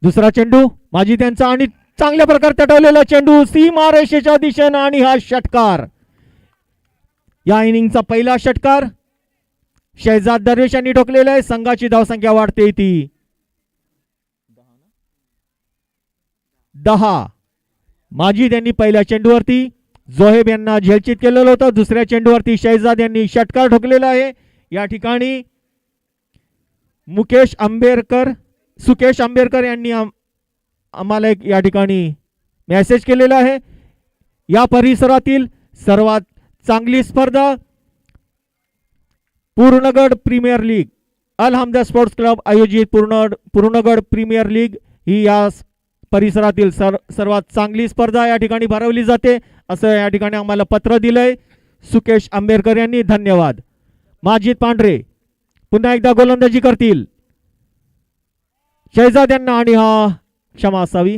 दुसरा चेंडू माजिद यांचा आणि चांगल्या प्रकारे तटवलेला चेंडू सीमा रेषेच्या दिशेने आणि हा षटकार. या इनिंगचा पहिला षटकार शहजाद दरवेश यांनी ठोकलेला आहे. संघाची धावसंख्या वाढते ती 10. माजिद यांनी पहिल्या चेंडूवरती जोहेब यांना झेलचित केलेलं होतं. दुसऱ्या चेंडूवरती शहजाद यांनी षटकार ठोकलेला आहे. या ठिकाणी सुकेश आंबेरकर यांनी आम्हाला एक या ठिकाणी मेसेज केलेला आहे. या परिसरातील सर्वात चांगली स्पर्धा पूर्णगड प्रीमियर लीग, अल हमदा स्पोर्ट्स क्लब आयोजित पूर्णगड प्रीमियर लीग ही या परिसरातील सर्वात चांगली स्पर्धा या ठिकाणी भरवली जाते असं या ठिकाणी आम्हाला पत्र दिलंय सुकेश आंबेरकर यांनी. धन्यवाद. माजिद पांढरे पुन्हा एकदा गोलंदाजी करतील शहजाद यांना आणि हा क्षमा असावी.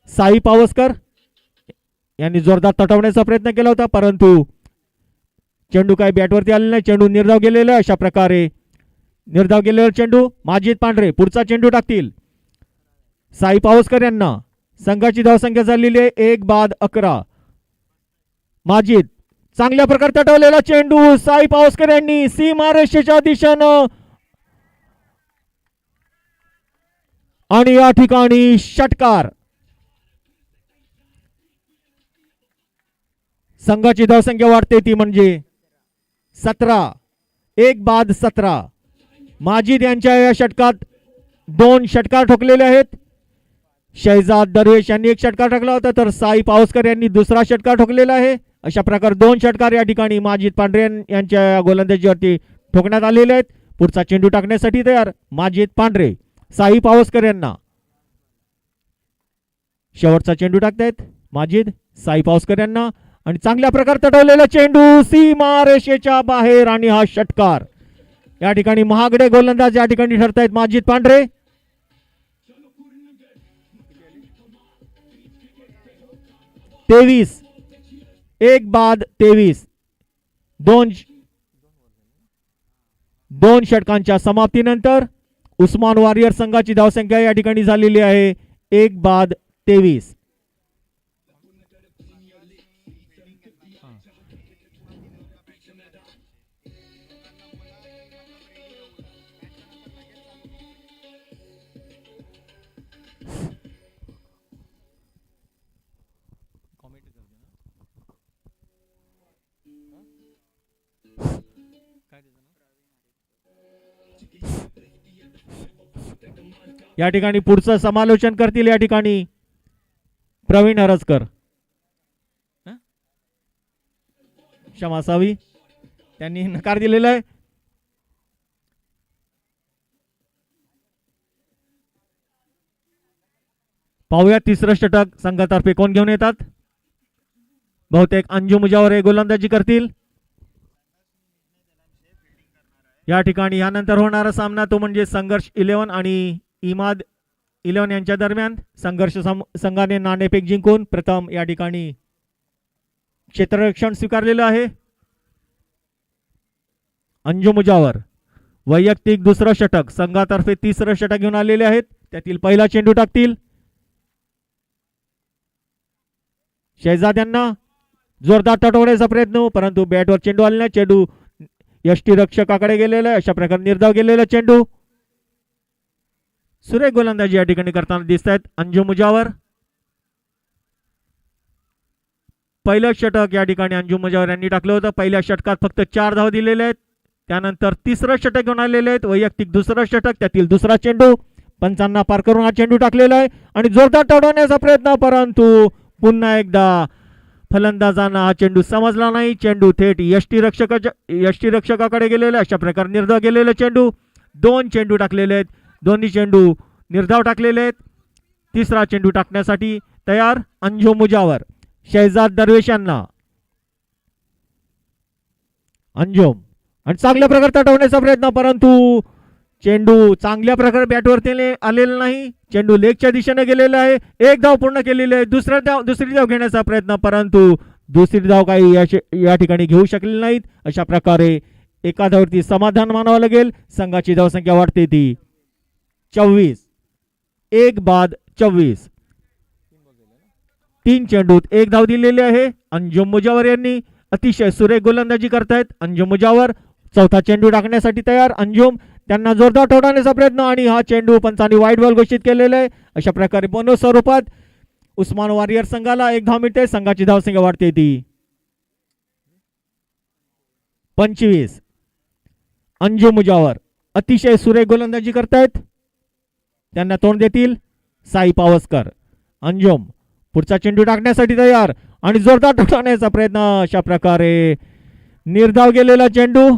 साई पावसकर यांनी जोरदार तटवण्याचा प्रयत्न केला होता परंतु चेंडू काही बॅटवरती आलेला नाही. चेंडू निर्धाव गेलेला अशा प्रकारे निर्धाव गेलेला चेंडू माजिद पांढरे पुढचा चेंडू टाकतील साई पावसकर यांना. संघाची धावसंख्या झालेली आहे 1-11. माजिद चांगल्या प्रकारे तटवलेला चेंडू साई पावसकर यांनी सीमारेषेच्या दिशेनं आणि या ठिकाणी षटकार. संघाची धावसंख्या वाढते ती म्हणजे 17. 1-17. माजिद यांच्या या षटकात 2 षटकार ठोकलेले आहेत. शहजाद दरवेश यांनी 1 षटकार टाकला होता तर साई पावसकर यांनी दुसरा षटकार ठोकलेला आहे. अशा प्रकारे 2 षटकार या ठिकाणी माजिद पांढरे यांच्या गोलंदाजीवरती ठोकण्यात आलेले आहेत. पुढचा चेंडू टाकण्यासाठी तयार माजिद पांढरे साई पावसकर यांना. शेवटचा चेंडू टाकतायत माजिद साई पावसकर यांना आणि चांगल्या प्रकारे तटवलेला चेंडू सीमा रेषेच्या बाहेर आणि हा षटकार. या ठिकाणी महागडे गोलंदाज या ठिकाणी ठरतायत माजिद पांढरे. 23. 1-23. दोन षटकांच्या समाप्तीनंतर उस्मान वॉरियर संघाची धावसंख्या या ठिकाणी झालेली आहे 1-23. या ठिकाणी पुढचं समालोचन करतील या ठिकाणी प्रवीण हरजकर. क्षमा असावी त्यांनी नकार दिलेला आहे. पाहूया तिसरं षटक संघातर्फे कोण घेऊन येतात. बहुतेक अंजू मुजावर हे गोलंदाजी करतील. या ठिकाणी यानंतर होणारा सामना तो म्हणजे संघर्ष 11 आणि इमाद 11 यांच्या दरम्यान. संघर्ष संघाने नाणेफेक जिंकून प्रथम या ठिकाणी क्षेत्ररक्षण स्वीकारलेलं आहे. अंजू मुजावर वैयक्तिक दुसरं षटक संघातर्फे तिसरं षटक घेऊन आलेले आहेत. त्यातील पहिला चेंडू टाकतील शहजाद यांना. जोरदार तटवण्याचा प्रयत्न परंतु बॅटवर चेंडू आलेला. चेंडू यष्टी रक्षकाकडे गेलेला आहे. अशा प्रकारे निर्धाव गेलेला चेंडू. सुरेख गोलंदाजी या ठिकाणी करताना दिसत आहेत अंजू मुजावर. पहिलं षटक या ठिकाणी अंजू मुजावर यांनी टाकलं होतं. पहिल्या षटकात फक्त 4 धावा दिलेले आहेत. त्यानंतर तिसरं षटक घेऊन आलेले आहेत. वैयक्तिक दुसरं षटक त्यातील दुसरा चेंडू पंचांना पार करून हा चेंडू टाकलेला आहे आणि जोरदार तडवण्याचा प्रयत्न परंतु पुन्हा एकदा फलंदाजांना हा चेंडू समजला नाही. चेंडू थेट यष्टी रक्षकाकडे गेलेला. अशा प्रकारे निर्धाव गेलेला चेंडू. 2 चेंडू टाकलेले आहेत. दोन्ही चेंडू निर्धाव टाकलेले आहेत. तिसरा चेंडू टाकण्यासाठी तयार अंजू मुजावर. शहजाद दरवेश यांना. अंजुम आणि चांगल्या प्रकारे तटवण्याचा प्रयत्न परंतु चेंडू चांगल्या प्रकारे बॅटवरती आलेला नाही. चेंडू लेगच्या दिशेने गेलेला आहे. 1 धाव पूर्ण केलेली आहे. दुसरी धाव घेण्याचा प्रयत्न परंतु दुसरी धाव काही या ठिकाणी घेऊ शकले नाहीत. अशा प्रकारे एका धाववरती समाधान मानावं लागेल. संघाची धावसंख्या वाढते ती 24. 1-24. 3 चेंडूत 1 धाव दिलेली आहे. अंजुम मुजावर यांनी अतिशय सुरेख गोलंदाजी करतायत. अंजुम मुजावर चौथा चेंडू टाकण्यासाठी तयार अंजुम. त्यांना जोरदार ठोडण्याचा प्रयत्न आणि हा चेंडू पंचांनी वाईट बॉल घोषित केलेला आहे. अशा प्रकारे बोनस स्वरूपात उस्मान वॉरियर संघाला 1 धाव मिळते. संघाची धावसंख्या वाढते ती 25. अंजुम मुजावर अतिशय सुरेख गोलंदाजी करतायत. त्यांना तोंड देतील साई पावसकर. अंजुम पुढचा चेंडू टाकण्यासाठी तयार आणि जोरदार ठोडण्याचा प्रयत्न. अशा प्रकारे निर्धाव गेलेला चेंडू.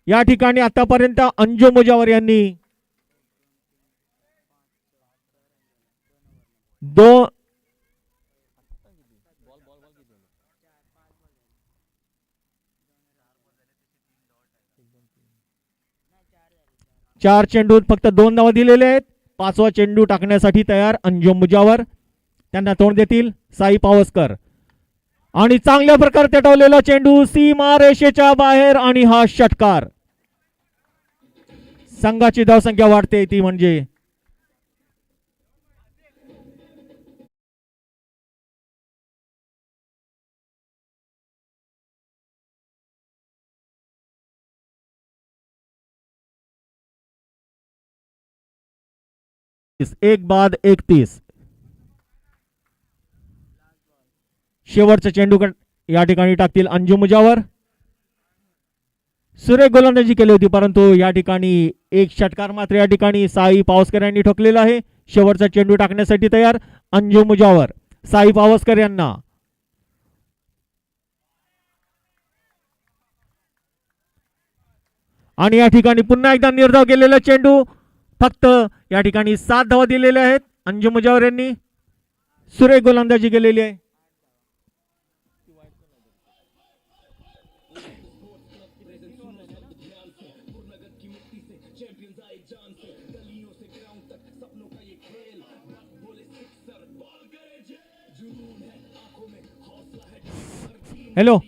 या ठिकाणी आतापर्यंत अंजू मुजावर यांनी 2 4 चेंडूत फक्त 2 धावा दिलेले आहेत. 5वा चेंडू टाकण्यासाठी तयार अंजुम मुजावर. त्यांना तोंड देतील साई पावसकर. आणि चांगल्या प्रकारे तटवलेला चेंडू सीमा रेषेच्या बाहेर आणि हा षटकार. संघाची धावसंख्या वाढते ती म्हणजे एक बाद 31. शेवटचा चेंडू या ठिकाणी टाकतील अंजुम मुजावर. सुरेख गोलंदाजी केली होती परंतु या ठिकाणी एक षटकार मात्र या ठिकाणी साई पावसकर यांनी ठोकलेला आहे. शेवटचा चेंडू टाकण्यासाठी तयार अंजुम मुजावर. साई पावसकर यांना आणि या ठिकाणी पुन्हा एकदा निर्धाव केलेला चेंडू. फक्त या ठिकाणी 7 धावा दिलेल्या आहेत. अंजुम मुजावर यांनी सुरेख गोलंदाजी केलेली आहे. हॅलो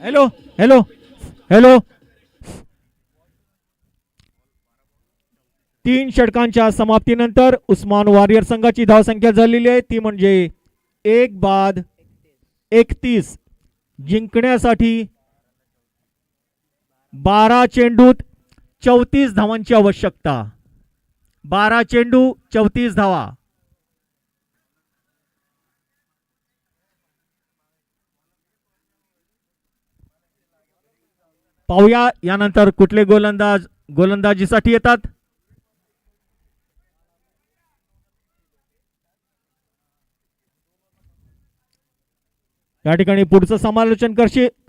हॅलो हॅलो हॅलो 3 षटकांच्या समाप्तीनंतर उस्मान वॉरियर संघाची धावसंख्या झालेली आहे ती म्हणजे 1 बाद 31. जिंकण्यासाठी 12 चेंडूत 34 धावांची आवश्यकता. 12 चेंडू 34 धावा. पाहूया यानंतर कुठले गोलंदाज गोलंदाजीसाठी येतात. या ठिकाणी पुढचं समालोचन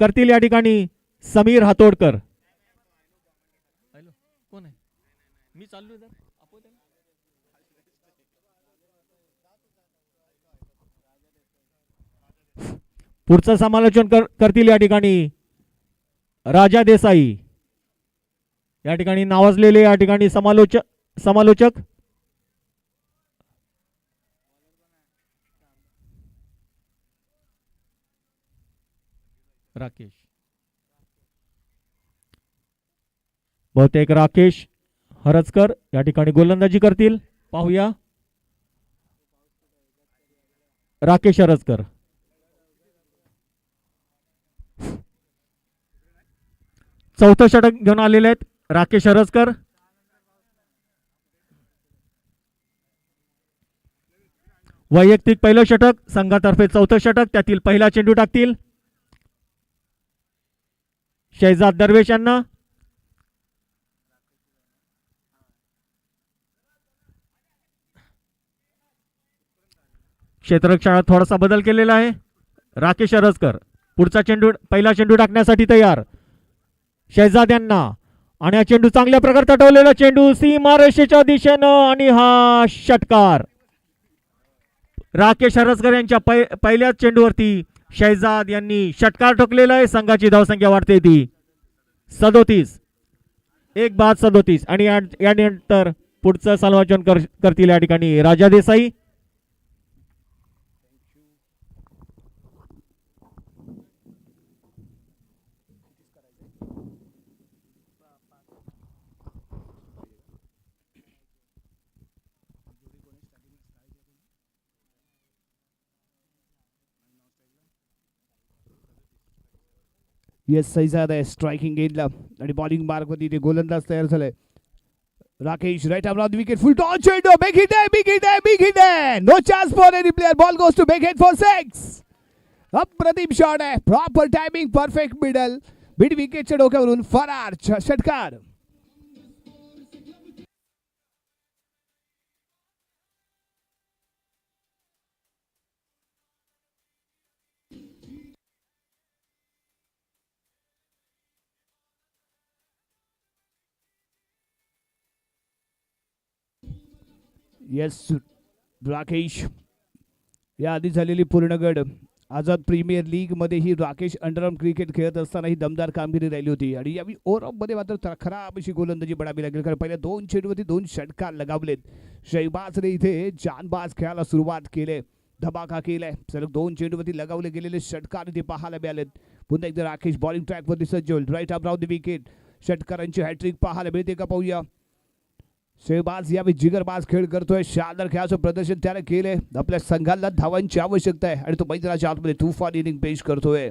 करतील या ठिकाणी समीर हातोडकर. कोण आहे? मी चाललोय जर पुढचं समालोचन करतील या ठिकाणी राजा देसाई. या ठिकाणी नावाजलेले या ठिकाणी समालोचक राकेश. बहुतेक राकेश हरजकर या ठिकाणी गोलंदाजी करतील. पाहूया राकेश हरजकर. चौथं षटक घेऊन आलेले आहेत राकेश हरजकर. वैयक्तिक पहिलं षटक संघातर्फे चौथं षटक त्यातील पहिला चेंडू टाकतील शहजाद दरवेश यांना. क्षेत्ररक्षणात थोडासा बदल केलेला आहे. राकेश हरजकर पुढचा चेंडू पहिला चेंडू टाकण्यासाठी तयार शहजाद यांना. आणि हा चेंडू चांगल्या प्रकारे तटवलेला चेंडू सीमारेषेच्या दिशेनं आणि हा षटकार. राकेश हरजकर यांच्या पहिल्याच चेंडूवरती शहजाद यांनी षटकार ठोकलेला आहे. संघाची धावसंख्या वाढते ती 37. 1 बाद 37. आणि यानंतर पुढचं समालोचन करतील या ठिकाणी राजा देसाई. येस शहजाद आहे स्ट्रायकिंग एंडला आणि बॉलिंग मार्कवरती ते गोलंदाज तयार झाले. Rakesh right arm on the wicket full toss चेंडू बिग हिट आहे बिग हिट आहे बिग हिट आहे. No chance for any player. Ball goes to big hit for 6. अप्रतिम शॉट आहे. Proper timing perfect middle mid विकेटच्या डोक्यावरून फरार षटकार. येस राकेश या आधी झालेली पूर्णगड आझाद प्रीमियर लीग मध्ये ही राकेश अंडरआर्म क्रिकेट खेळत असताना ही दमदार कामगिरी राहिली होती आणि यावेळी ओव्हरऑल मध्ये मात्र खराब अशी गोलंदाजी बडावी लागेल, कारण पहिल्या 2 चेंडूवरती 2 षटकार लगावलेत. शहबाजने इथे जानबाज खेळायला सुरुवात केली, धमाका केलाय. सलग 2 चेंडूवरती लगावले गेलेले षटकार इथे पाहायला मिळालेत. पुन्हा एकदा राकेश बॉलिंग ट्रॅकवरती सज्ज होईल. Right arm round the wicket. षटकारांची हॅट्रिक पाहायला मिळते का पाहूया. शहबाज यावेळी जिगरबाज खेळ करतोय, शानदार खेळाचं प्रदर्शन त्याने केलंय. आपल्या संघाला धावांची आवश्यकता आहे आणि तो मैदानाच्या आतमध्ये तुफान इनिंग पेश करतोय.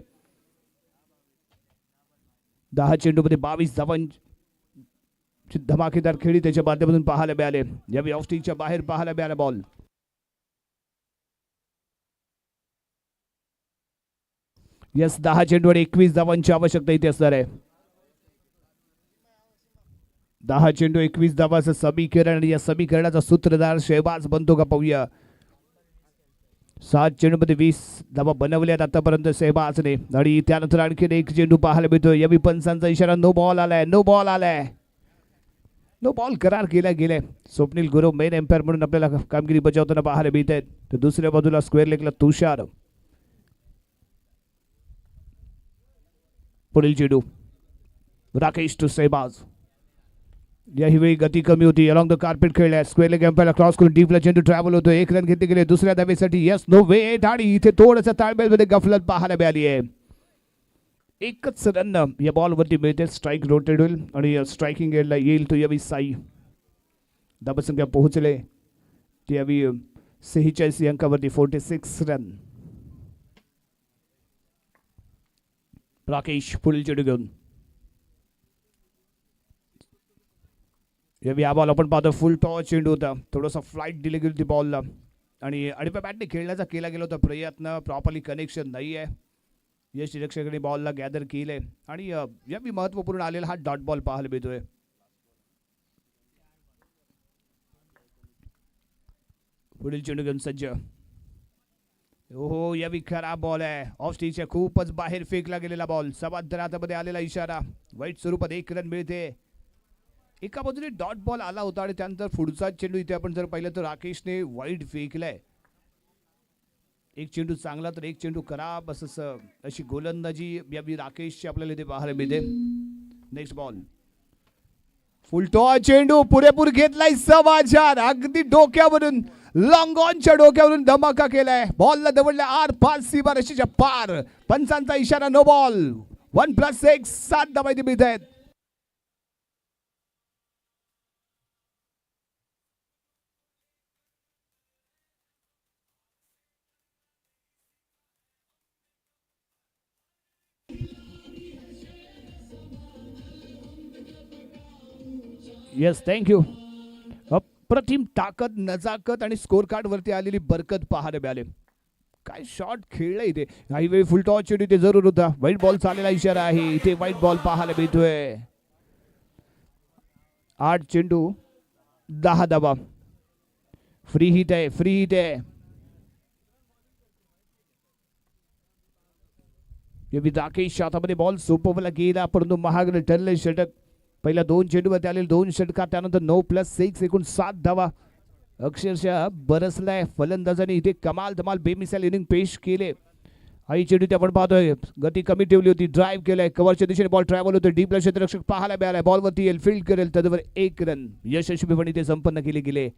10 चेंडूमध्ये 22 धावांची धमाकेदार खेळी त्याच्या माध्यमातून पाहायला मिळाले. यावेळी ऑफस्टिकच्या बाहेर पाहायला मिळाला बॉल. यस, 10 चेंडू आणि 21 धावांची आवश्यकता इथे असणार आहे. 10 चेंडू 21 धावाचं समीकरण आणि या समीकरणाचा सूत्रधार शहबाज बनतो का पाहूया. 7 चेंडूमध्ये 20 धावा बनवल्यात आतापर्यंत शहबाजने आणि त्यानंतर आणखीन 1 चेंडू पाहायला मिळतोय. यावेळी पंचांचा इशारा नो बॉल आलाय, नो बॉल आलाय, नो बॉल करार केला गेलाय. स्वप्नील गुरव मेन एम्पायर म्हणून आपल्याला कामगिरी बजावताना पाहायला मिळत आहेत. तर दुसऱ्या बाजूला स्क्वेअर लेगला तुषार. पुढील चेंडू राकेश टू शहबाज. याही वेळी गती कमी होती. अलॉंग द कार्पेट खेळल्या. स्क्वेअर लेग एम्पायरला क्रॉस करून डीपला चेंडू ट्रॅव्हल होतो. 1 रन घेतले गेले दुसऱ्या धावेसाठी. यस, नो वेट आणि इथे थोडंसं ताळमेळमध्ये गफलत पाहायला मिळाली आहे. एकच रन या बॉलवरती मिळते. स्ट्राईक रोटेट होईल आणि स्ट्रायकिंग एंडला येईल तो यावेळी साई. धावसंख्या पोहोचले ते यावेळी 46 अंकावरती 46 रन. राकेश पुढील चेंडू घेऊन. या बॉल आपण पाहतो फुल टॉस चेंडू होता. थोडासा फ्लाईट दिली गेली होती बॉलला आणि आडव्या बॅटने खेळण्याचा केला गेला होता प्रयत्न. प्रॉपरली कनेक्शन नाही आहे. यश निरीक्षकांनी बॉलला गॅदर केलंय आणि यावेळी महत्वपूर्ण आलेला हा डॉट बॉल पाहायला मिळतोय. पुढील चेंडू घेऊन सज्ज. हो, यावेळी खराब बॉल आहे. ऑफ स्टेजच्या खूपच बाहेर फेकला गेलेला बॉल. समांतरामध्ये आलेला इशारा. वाईट स्वरूपात 1 रन मिळते. एका बाजूने डॉट बॉल आला होता आणि त्यानंतर पुढचा चेंडू इथे आपण जर पाहिलं तर राकेशने वाईट फेकलाय. 1 चेंडू चांगला तर 1 चेंडू खराब असं अशी गोलंदाजी यावेळी राकेशची आपल्याला इथे पाहायला मिळते. नेक्स्ट बॉल फुल टॉस चेंडू पुरेपूर घेतलाय समाचार. अगदी डोक्यावरून लॉंग ऑनच्या डोक्यावरून धमाका केलाय. बॉलला दवडल्या आर 5 सीमारेषेच्या पार. पंचांचा इशारा नो बॉल. 1+1 7 धावा इथे मिळत आहेत. Yes, thank you. अप्रतिम ताकद, नजाकत आणि स्कोर कार्ड वरती आलेली बरकत पाहायला मिळाले. काय शॉट खेळला इथे. काही वेळ फुल टॉस चेंडू इथे जरूर होता. व्हाईट बॉल चाललेला इशारा आहे. इथे व्हाईट बॉल पाहायला मिळतोय. 8 चेंडू 10 धावा. फ्री हिट आहे, फ्री हिट आहे. राकेश हातामध्ये बॉल सोपवला गेला परंतु महाग ठरले षटक. पहिल्या 2 चेंडूवरती आलेले 2 षटकार. त्यानंतर 9+6 एकूण 7 धावा. अक्षरशः बरसलाय फलंदाजाने इथे कमाल धमाल बेमिसाल इनिंग पेश केले. आई चेंडू ते आपण पाहतोय गती कमी ठेवली होती. ड्राईव्ह केलाय. कव्हरच्या दिशेने बॉल ट्रॅव्हल होतो. डीपला क्षेत्ररक्षक पाहायला मिळालाय. बॉलवरती येईल, फील्ड करेल. त्याच्यावर 1 रन यशस्वीपणे ते संपन्न केले गेले.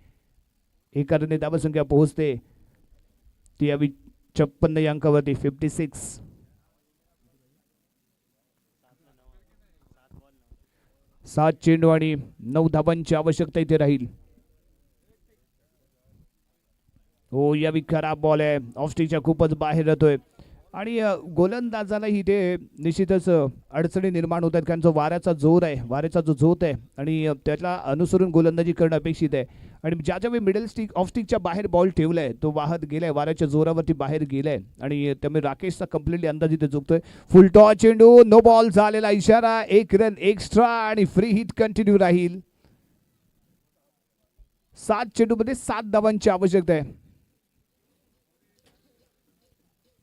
1 रनने धावसंख्या पोहोचते ती यावी 56 या अंकावरती 56. 7 चेंडू आणि 9 धावांची आवश्यकता इथे राहील. हो, यावी खराब बॉल आहे. ऑफ स्टेजच्या खूपच बाहेर राहतोय आणि गोलंदाजाला इथे निश्चितच अडचणी निर्माण होत आहेत कारण जो वाऱ्याचा जोर आहे, वाऱ्याचा जो झोत आहे आणि त्याला अनुसरून गोलंदाजी करणं अपेक्षित आहे. आणि ज्याच्या वेळी मिडल स्टिक ऑफ स्टिकच्या बाहेर बॉल ठेवलाय तो वाहत गेलाय, वाऱ्याच्या जोरावरती बाहेर गेलाय आणि त्यामुळे राकेशचा कम्प्लिटली अंदाज इथे चुकतोय. फुल टॉस चेंडू नो बॉल झालेला इशारा. 1 रन एक्स्ट्रा आणि फ्री हिट कंटिन्यू राहील. 7 चेंडूमध्ये 7 धावांची आवश्यकता आहे.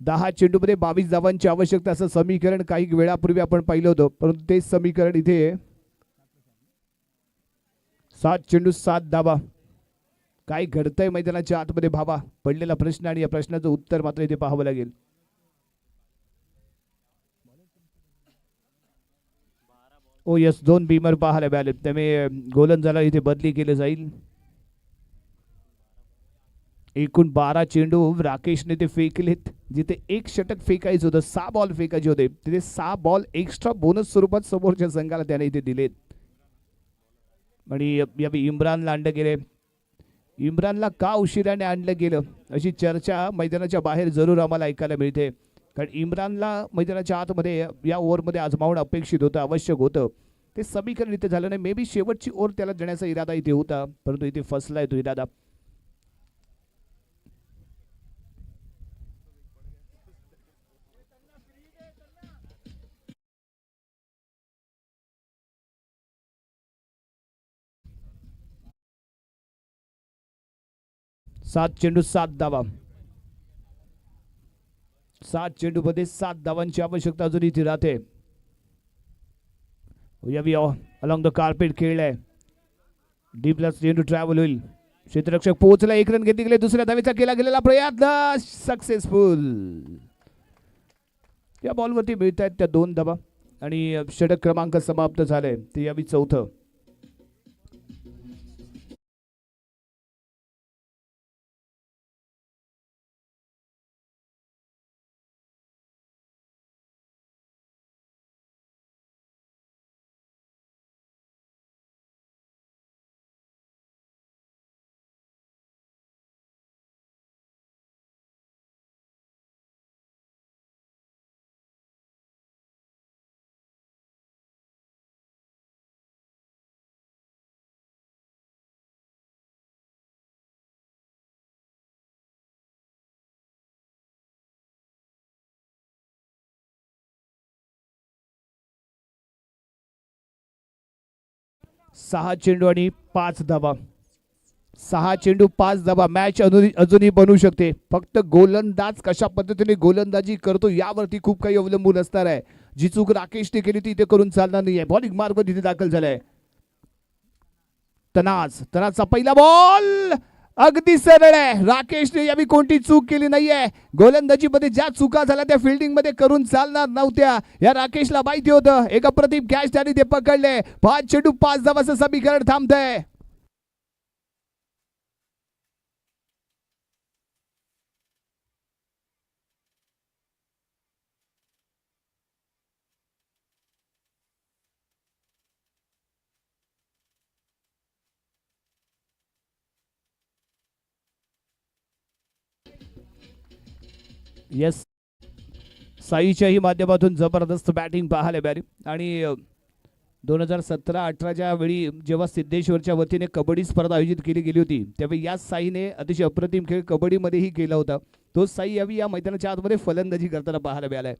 10 चेंडूमध्ये 22 धावांची आवश्यकता असं समीकरण काही वेळापूर्वी आपण पाहिलं होतं परंतु तेच समीकरण इथे 7 चेंडू 7 धावा. काय घडतंय मैदानाच्या आतमध्ये भावा पडलेला प्रश्न आणि या प्रश्नाचं उत्तर मात्र इथे पाहावं लागेल. ओ यस, 2 बीमर पाहायला मिळाले. त्यामुळे गोलंदाजाला इथे बदली केली जाईल. एकूण 12 चेंडू राकेशने ते फेकलेत. जिथे 1 षटक फेकायचं होतं, 6 बॉल फेकायचे होते, तिथे 6 बॉल एक्स्ट्रा बोनस स्वरूपात समोरच्या संघाला त्याने इथे दिलेत. आणि यावेळी इम्रानला आणलं गेले. इम्रानला का उशिराने आणलं गेलं अशी चर्चा मैदानाच्या बाहेर जरूर आम्हाला ऐकायला मिळते. कारण इम्रानला मैदानाच्या आतमध्ये या ओव्हरमध्ये आजमावणं अपेक्षित होतं, आवश्यक होतं. ते समीकरण इथे झालं नाही. मे बी शेवटची ओव्हर त्याला देण्याचा इरादा इथे होता, परंतु इथे फसलाय तो इरादा. सात चेंडू 7 धावा. 7 चेंडू मध्ये 7 धावांची आवश्यकता अजून इथे राहते. यावी अलॉंग द कार्पेट खेळलाय. डीपला चेंडू ट्रॅव्हल होईल. क्षेत्ररक्षक पोहोचला, 1 रन घेतली गेले. दुसऱ्या धावेचा केला गेलेला प्रयत्न सक्सेसफुल. या बॉलवरती मिळत आहेत त्या 2 धावा आणि षटक क्रमांक समाप्त झाले. ते यावी 4थं. सहा चेंडू आणि 5 धावा. 6 चेंडू 5 धावा. मॅच अजूनही बनू शकते. फक्त गोलंदाज कशा पद्धतीने गोलंदाजी करतो यावरती खूप काही अवलंबून असणार आहे. जी चूक राकेशने केली ती इथे करून चालणार नाही आहे. बॉलिंग मार्ग तिथे दाखल झालाय. तनाजचा पहिला बॉल अगदी सरळ आहे. राकेशने यावी कोणती चूक केली नाहीये. गोलंदाजीमध्ये ज्या चुका झाल्या त्या फिल्डिंग मध्ये करून चालणार नव्हत्या. या राकेशला माहिती होतं. एक अप्रतिम कॅच त्याने ते पकडले. 5 चेंडू 5 धावाचं समीकरण थांबतंय. येस, साईच्याही माध्यमातून जबरदस्त बॅटिंग पाहायला मिळाली. आणि 2017-18च्या वेळी जेव्हा सिद्धेश्वरच्या वतीने कबड्डी स्पर्धा आयोजित केली गेली होती त्यावेळी या साईने अतिशय अप्रतिम खेळ कबड्डीमध्येही केला होता. तो साई यावी या मैदानाच्या आतमध्ये फलंदाजी करताना पाहायला मिळालाय.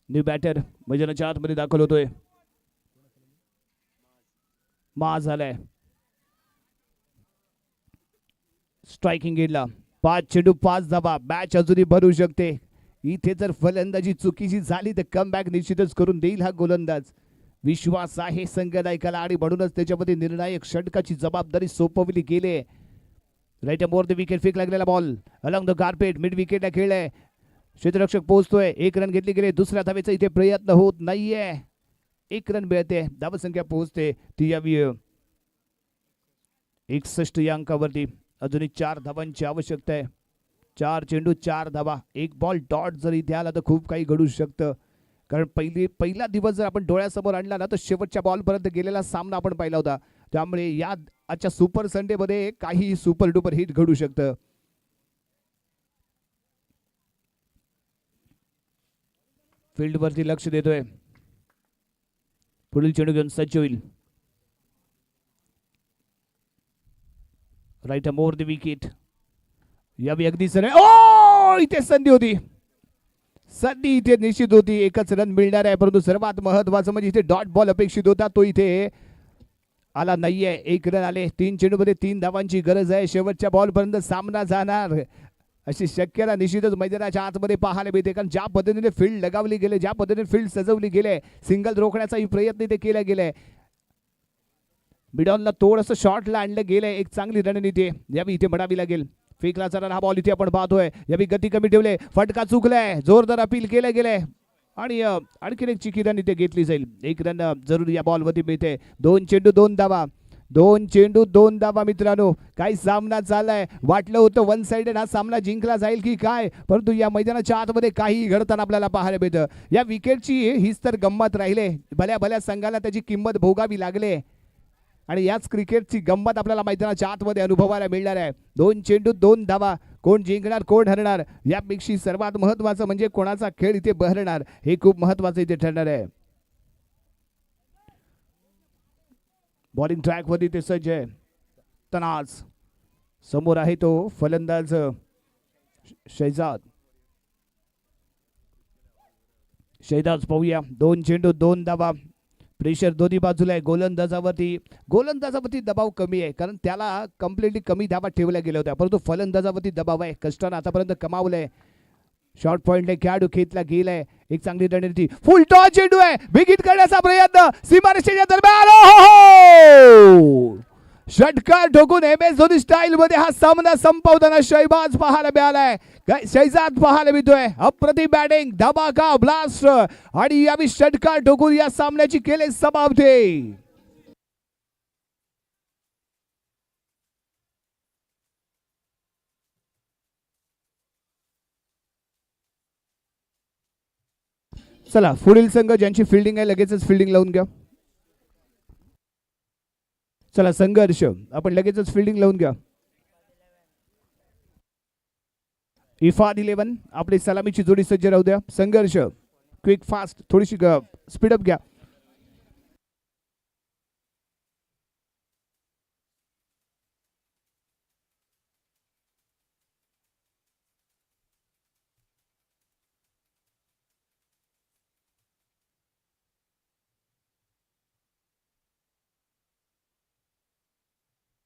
न्यू बॅटर मैदानाच्या आतमध्ये दाखल होतोय. माज झालाय. स्ट्रायकिंग गेटला 5 चेंडू 5 धावा. मॅच अजूनही भरू शकते. इथे जर फलंदाजी चुकीची झाली तर कमबॅक निश्चितच करून देईल हा गोलंदाज. विश्वास आहे संघनायकाला आणि म्हणूनच त्याच्यामध्ये निर्णायक षटकाची जबाबदारी सोपवली गेली. राईट मोर द विकेट फेक लागलेला ball along the carpet mid विकेटला खेळलाय. क्षेत्ररक्षक पोहोचतोय. 1 रन घेतली गेले. दुसऱ्या धावेचा इथे प्रयत्न होत नाहीये. 1 रन मिळते. धावसंख्या पोहोचते ती यावी 61 या अंकावरती. अजूनही 4 धावांची आवश्यकता आहे. 4 चेंडू 4 धावा. 1 बॉल डॉट जर इथे आला तर खूप काही घडू शकतं. कारण पहिला दिवस जर आपण डोळ्यासमोर आणला ना तर शेवटच्या बॉलपर्यंत गेलेला सामना आपण पाहिला होता. त्यामुळे या आजच्या सुपर संडे मध्ये काही सुपर डुपर हिट घडू शकतं. फील्डवरती लक्ष देतोय. पुढील चेंडू घेऊन सज्ज होईल. Right more the wicket. यावी अगदी सरळ. ओ इथे संधी होती. संधी इथे निश्चित होती. एकच रन मिळणार आहे. परंतु सर्वात महत्वाचं म्हणजे इथे डॉट बॉल अपेक्षित होता. तो इथे आला नाहीये. 1 रन आले. 3 चेंडूमध्ये 3 धावांची गरज आहे. शेवटच्या बॉल पर्यंत सामना जाणार अशी शक्यता निश्चितच मैदानाच्या आतमध्ये पाहायला मिळते. कारण ज्या पद्धतीने फील्ड लगावली गेले, ज्या पद्धतीने फील्ड सजवली गेले, सिंगल रोखण्याचाही प्रयत्न इथे केला गेलाय. मिडॉनला थोडंसं शॉर्टला आणलं गेलंय. एक चांगली रणनीती यावी इथे म्हणावी लागेल. फेकला जाणार हा बॉल इथे आपण पाहतोय. यावी गती कमी ठेवले. फटका चुकलाय. जोरदार अपील केलं गेलंय. आणि आणखीन एक चिकी रन इथे घेतली जाईल. एक रन जरूर या बॉलवरती मिळते. 2 चेंडू 2 धावा, 2 चेंडू 2 धावा. मित्रांनो, काही सामना चाललाय. वाटलं होतं वन साइडेड हा सामना जिंकला जाईल की काय, परंतु या मैदानाच्या आतमध्ये काही घडताना आपल्याला पाहायला मिळतं. या विकेटची हीच तर गंमत राहिले. भल्या भल्या संघाला त्याची किंमत भोगावी लागले आणि याच क्रिकेटची गंमत आपल्याला मैदानाच्या आतमध्ये अनुभवायला मिळणार आहे. 2 चेंडू 2 धावा. कोण जिंकणार कोण हरणार यापेक्षा सर्वात महत्वाचं म्हणजे कोणाचा खेळ इथे बहरणार हे खूप महत्वाचं इथे ठरणार आहे. बॉलिंग ट्रॅक वरती ते सज्ज आहे. तनाज समोर आहे तो फलंदाज शहजाद. पाहूया. 2 चेंडू 2 धावा. प्रेशर दोन्ही बाजूला आहे. गोलंदाजावरती दबाव कमी आहे, कारण त्याला कम्प्लिटली कमी धावा ठेवल्या गेल्या होत्या, परंतु फलंदाजावरती दबाव आहे. कष्टानं आतापर्यंत कमावलंय. शॉर्ट पॉइंटने खेळाडू खेचला गेलाय. एक चांगली रणनीती. फुल टॉस चेंडू आहे. बिगिट करण्याचा प्रयत्न सीमारेषेच्या दरम्यान. षटकार ठोकून MS धोनी स्टाईल मध्ये हा सामना संपवताना शहबाज पाहायला मिळालाय. शहजाद पाहायला मिळतोय. अप्रतिम बॅटिंग, धमाका, ब्लास्ट आणि यावेळी षटकार ठोकून या सामन्याची केले समाप्ती. चला पुढील संघ ज्यांची फिल्डिंग आहे लगेचच फिल्डिंग लावून घ्या. चला संघर्ष, आपण लगेचच फिल्डिंग लावून घ्या. इफाद 11 आपली सलामीची जोडी सज्ज राहू द्या. संघर्ष क्विक फास्ट, थोडीशी स्पीडअप घ्या.